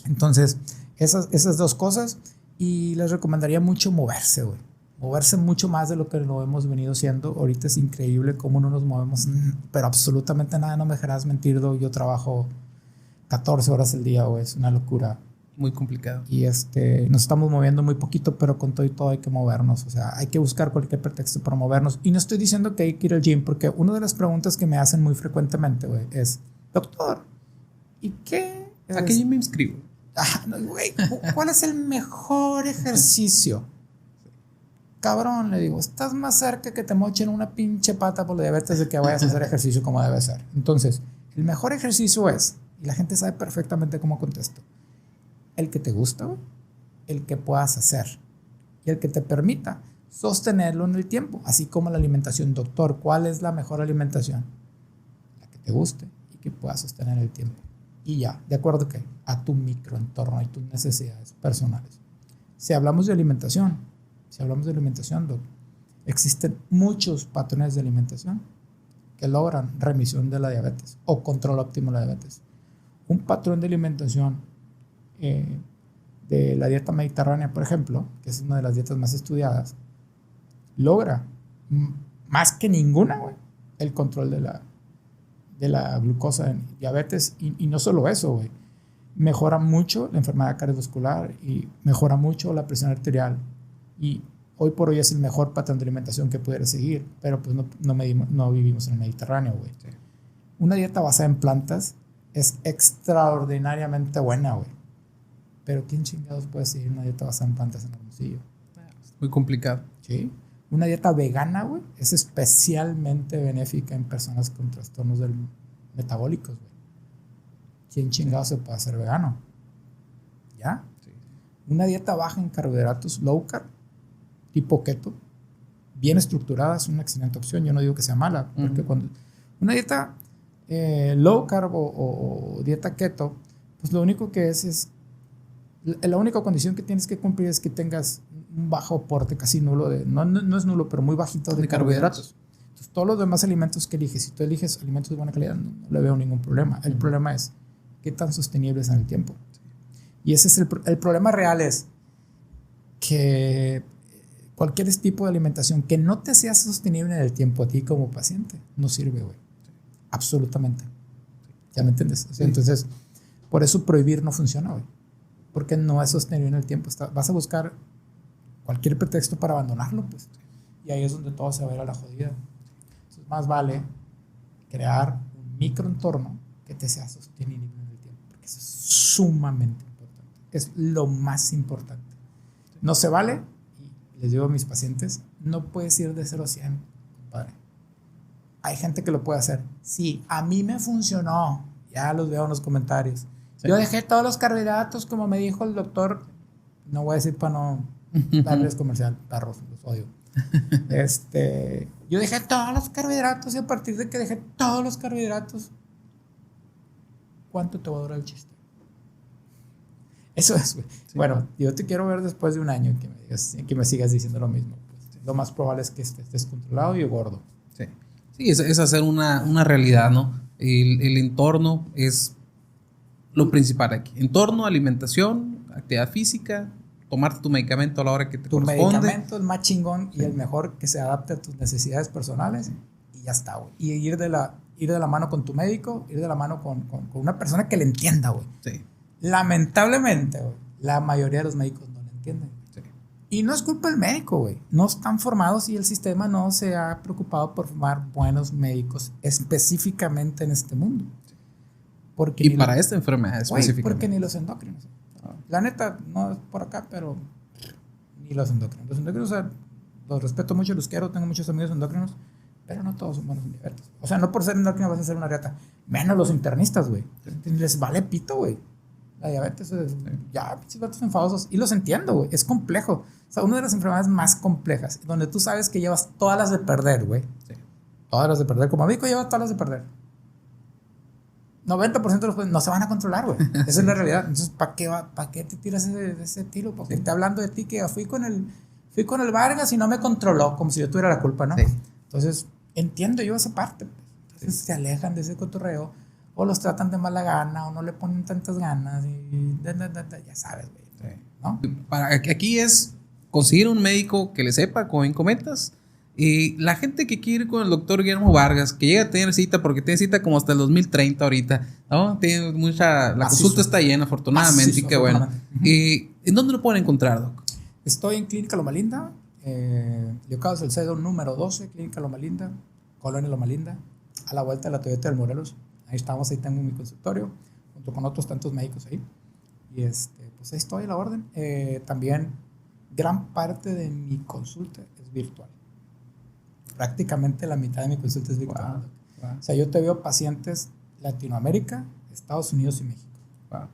Entonces, esas dos cosas, y les recomendaría mucho moverse, güey. Moverse mucho más de lo que lo hemos venido haciendo. Ahorita es increíble cómo no nos movemos, pero absolutamente nada, no me dejarás mentir, yo trabajo 14 horas al día, güey, es una locura. Muy complicado. Y nos estamos moviendo muy poquito, pero con todo y todo hay que movernos. O sea, hay que buscar cualquier pretexto para movernos. Y no estoy diciendo que hay que ir al gym, porque una de las preguntas que me hacen muy frecuentemente, güey, es, doctor, ¿y qué? ¿A qué gym me inscribo? Güey, ¿cuál es el mejor ejercicio? Cabrón, le digo, estás más cerca que te mochen una pinche pata por la diabetes de que vayas a hacer ejercicio como debe ser. Entonces, el mejor ejercicio es, y la gente sabe perfectamente cómo contesto, el que te gusta, güey, el que puedas hacer y el que te permita sostenerlo en el tiempo, así como la alimentación. Doctor, ¿cuál es la mejor alimentación? La que te guste y que puedas sostener el tiempo. Y ya, de acuerdo que a tu microentorno y tus necesidades personales. Si hablamos de alimentación, doc, existen muchos patrones de alimentación que logran remisión de la diabetes o control óptimo de la diabetes. Un patrón de alimentación de la dieta mediterránea, por ejemplo, que es una de las dietas más estudiadas, logra más que ninguna, güey, el control de la glucosa en diabetes. Y no solo eso, güey, mejora mucho la enfermedad cardiovascular y mejora mucho la presión arterial. Y hoy por hoy es el mejor patrón de alimentación que pudiera seguir, pero pues no vivimos en el Mediterráneo, güey. Sí. Una dieta basada en plantas es extraordinariamente buena, güey. Pero ¿quién chingados puede seguir una dieta basada en plantas en Hermosillo? Muy complicado. Sí. Una dieta vegana, güey, es especialmente benéfica en personas con trastornos metabólicos, güey. ¿Quién chingados se puede hacer vegano? ¿Ya? Sí. Una dieta baja en carbohidratos, low carb, tipo keto, bien estructurada, es una excelente opción. Yo no digo que sea mala, porque cuando una dieta low carb o dieta keto, pues lo único que es la única condición que tienes que cumplir es que tengas un bajo aporte casi nulo no es nulo, pero muy bajito de carbohidratos. Entonces, todos los demás alimentos que eliges, si tú eliges alimentos de buena calidad, no le veo ningún problema. El problema es qué tan sostenibles en el tiempo. Y ese es el problema real, es que cualquier tipo de alimentación que no te sea sostenible en el tiempo a ti como paciente, no sirve, güey. Absolutamente. ¿Ya me entiendes? O sea, entonces, por eso prohibir no funciona, güey. Porque no es sostenible en el tiempo. Vas a buscar cualquier pretexto para abandonarlo, pues. Y ahí es donde todo se va a ir a la jodida. Entonces, más vale crear un microentorno que te sea sostenible en el tiempo. Porque eso es sumamente importante. Es lo más importante. No se vale, y les digo a mis pacientes, no puedes ir de 0 a 100, compadre. Hay gente que lo puede hacer. Sí, a mí me funcionó. Ya los veo en los comentarios. Sí. Yo dejé todos los carbohidratos, como me dijo el doctor. No voy a decir para no darles comercial, perros, los odio. Yo dejé todos los carbohidratos y a partir de que dejé todos los carbohidratos, ¿cuánto te va a durar el chiste? Eso es, güey. Sí, bueno, yo te quiero ver después de un año que me sigas diciendo lo mismo. Pues, lo más probable es que estés descontrolado y gordo. Sí, sí, es hacer una realidad, ¿no? El entorno es lo principal aquí. Entorno, alimentación, actividad física, tomarte tu medicamento a la hora que te Tu corresponde. medicamento es más chingón y el mejor que se adapte a tus necesidades personales y ya está, güey. Y ir de la mano con tu médico, ir de la mano con una persona que le entienda, güey. Sí, Lamentablemente, güey, la mayoría de los médicos no le entienden. sí. Y no es culpa del médico, güey. No están formados y el sistema no se ha preocupado por formar buenos médicos específicamente en este mundo. Porque Y para esta enfermedad específicamente. porque ni los endocrinos. La neta, no es por acá, pero ni los endocrinos. Los endocrinos, o sea, los respeto mucho, los quiero, tengo muchos amigos endocrinos, pero no todos son buenos en diabetes. O sea, no por ser endocrino vas a ser una riata. Menos los internistas, güey. Les vale pito, güey. La diabetes, ya, pinches vatos enfadosos. Y los entiendo, güey. Es complejo. O sea, una de las enfermedades más complejas, donde tú sabes que llevas todas las de perder, güey. Sí. Todas las de perder. Como médico llevas todas las de perder. 90% de los pacientes no se van a controlar, güey. Esa es la realidad. Entonces, ¿para qué te tiras ese tiro? Porque está hablando de ti que fui con el Vargas y no me controló, como si yo tuviera la culpa, ¿no? Sí. Entonces, entiendo yo esa parte. Pues. Entonces, se alejan de ese cotorreo o los tratan de mala gana o no le ponen tantas ganas y ya sabes, güey. Sí. ¿No? Para que aquí es conseguir un médico que le sepa, como bien comentas. Y la gente que quiere ir con el doctor Guillermo Vargas, que llega a tener cita, porque tiene cita como hasta el 2030 ahorita, ¿no? Tiene mucha, la consulta está llena, afortunadamente, y qué bueno. ¿En dónde lo pueden encontrar, doc? Estoy en Clínica Loma Linda, Leocados Salcedo número 12, Clínica Loma Linda, Colonia Loma Linda, a la vuelta de la Toyota del Morelos. Ahí estamos, ahí tengo mi consultorio, junto con otros tantos médicos ahí. Y pues ahí estoy a la orden. También gran parte de mi consulta es virtual. Prácticamente la mitad de mi consulta es virtual. Wow. O sea, yo te veo pacientes Latinoamérica, Estados Unidos y México. Wow.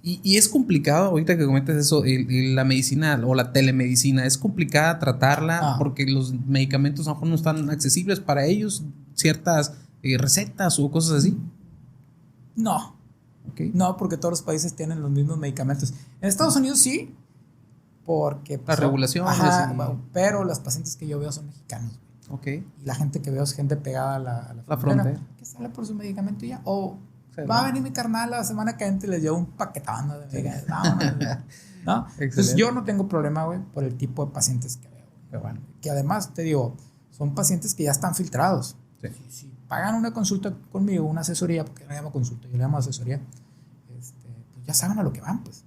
Y es complicado, ahorita que comentas eso, la medicina o la telemedicina, es complicada tratarla porque los medicamentos a lo mejor no están accesibles para ellos, ciertas recetas o cosas así. No. Okay. No, porque todos los países tienen los mismos medicamentos. En Estados Unidos sí, porque... Las regulaciones. Pero los pacientes que yo veo son mexicanos. Okay. Y la gente que veo es gente pegada a la frontera. Que sale por su medicamento y ya. O va a venir mi carnal la semana que entra y les llevo un paquetón de medicamentos. ¿No? Entonces yo no tengo problema, güey, por el tipo de pacientes que veo. Pero bueno. Que además, te digo, son pacientes que ya están filtrados. Sí. Si pagan una consulta conmigo, una asesoría, porque yo no llamo consulta, yo le llamo asesoría, pues ya saben a lo que van, pues.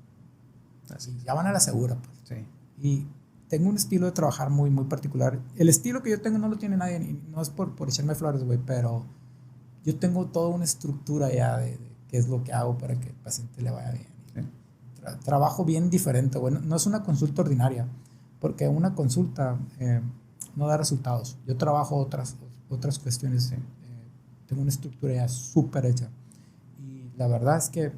Así, ya van a la segura, pues. Sí. Y tengo un estilo de trabajar muy, muy particular. El estilo que yo tengo no lo tiene nadie, y no es por echarme flores, güey, pero yo tengo toda una estructura ya de qué es lo que hago para que el paciente le vaya bien. Sí. Trabajo bien diferente, güey. No es una consulta ordinaria, porque una consulta no da resultados. Yo trabajo otras cuestiones. Sí. Tengo una estructura ya súper hecha. Y la verdad es que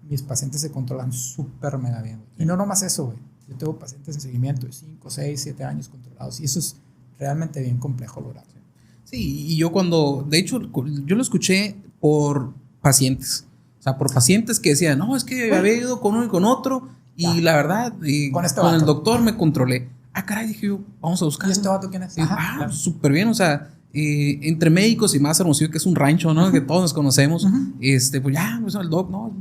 mis pacientes se controlan súper mega bien. Sí. Y no nomás eso, güey. Yo tengo pacientes en seguimiento de 5, 6, 7 años controlados. Y eso es realmente bien complejo lograr. Sí, y yo de hecho, yo lo escuché por pacientes. O sea, por pacientes que decían, no, es que había ido con uno y con otro. Y la verdad, con el doctor me controlé. Ah, caray, dije yo, vamos a buscar. ¿Y este vato quién es? Claro. Súper bien, o sea, entre médicos y más Hermosillo, que es un rancho, ¿no? Que todos nos conocemos. Pues ya, pues el doc, no,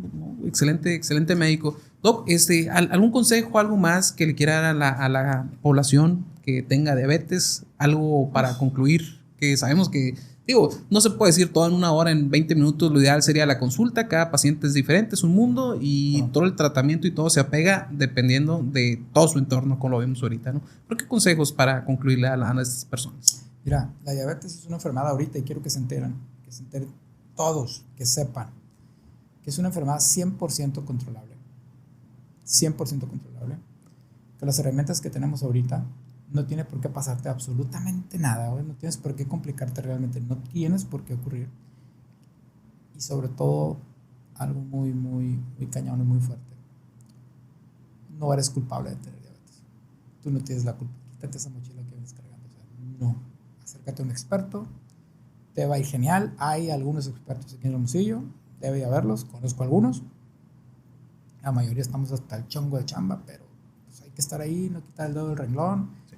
excelente médico. Doc, ¿algún consejo, algo más que le quiera dar a la población que tenga diabetes? Algo para concluir, que sabemos que, digo, no se puede decir todo en una hora, en 20 minutos, lo ideal sería la consulta, cada paciente es diferente, es un mundo y todo el tratamiento y todo se apega dependiendo de todo su entorno, como lo vemos ahorita, ¿no? ¿Pero qué consejos para concluirle a estas personas? Mira, la diabetes es una enfermedad ahorita y quiero que se enteren todos, que sepan que es una enfermedad 100% controlable. 100% controlable. Que las herramientas que tenemos ahorita no tiene por qué pasarte absolutamente nada, ¿no? No tienes por qué complicarte realmente, no tienes por qué ocurrir. Y sobre todo, algo muy, muy, muy cañón y muy fuerte. No eres culpable de tener diabetes. Tú no tienes la culpa. Quítate esa mochila que vienes cargando. O sea, no. Acércate a un experto. Te va a ir genial. Hay algunos expertos aquí en Hermosillo. Debe haberlos. Conozco algunos. La mayoría estamos hasta el chongo de chamba, pero pues hay que estar ahí, no quitar el dedo del renglón. Sí.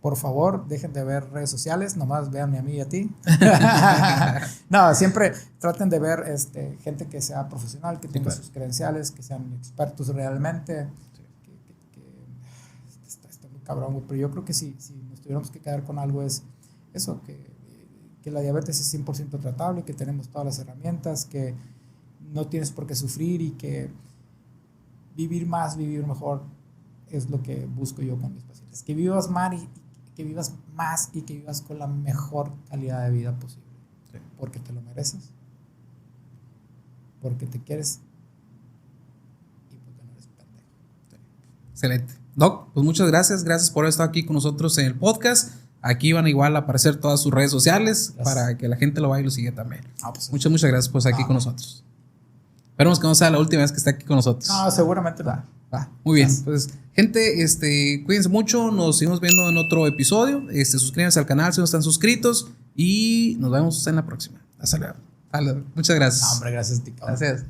por favor, dejen de ver redes sociales, nomás véanme a mí y a ti. No, siempre traten de ver gente que sea profesional, que tenga sus credenciales, que sean expertos realmente. Está muy cabrón, güey. Pero yo creo que si nos tuviéramos que quedar con algo es eso, que la diabetes es 100% tratable, que tenemos todas las herramientas, que no tienes por qué sufrir y que vivir más, vivir mejor es lo que busco yo con mis pacientes. Que vivas más y que vivas con la mejor calidad de vida posible. Sí. Porque te lo mereces, porque te quieres y porque no eres pendejo. Sí. Excelente. Doc, pues muchas gracias. Gracias por estar aquí con nosotros en el podcast. Aquí van igual a aparecer todas sus redes sociales para que la gente lo vaya y lo siga también. Pues, muchas gracias por estar aquí con nosotros. Esperemos que no sea la última vez que esté aquí con nosotros. No, seguramente no. Muy bien. Pues, gente, cuídense mucho. Nos seguimos viendo en otro episodio. Suscríbanse al canal si no están suscritos. Y nos vemos en la próxima. Hasta luego. Muchas gracias. No, hombre, gracias a ti. Gracias.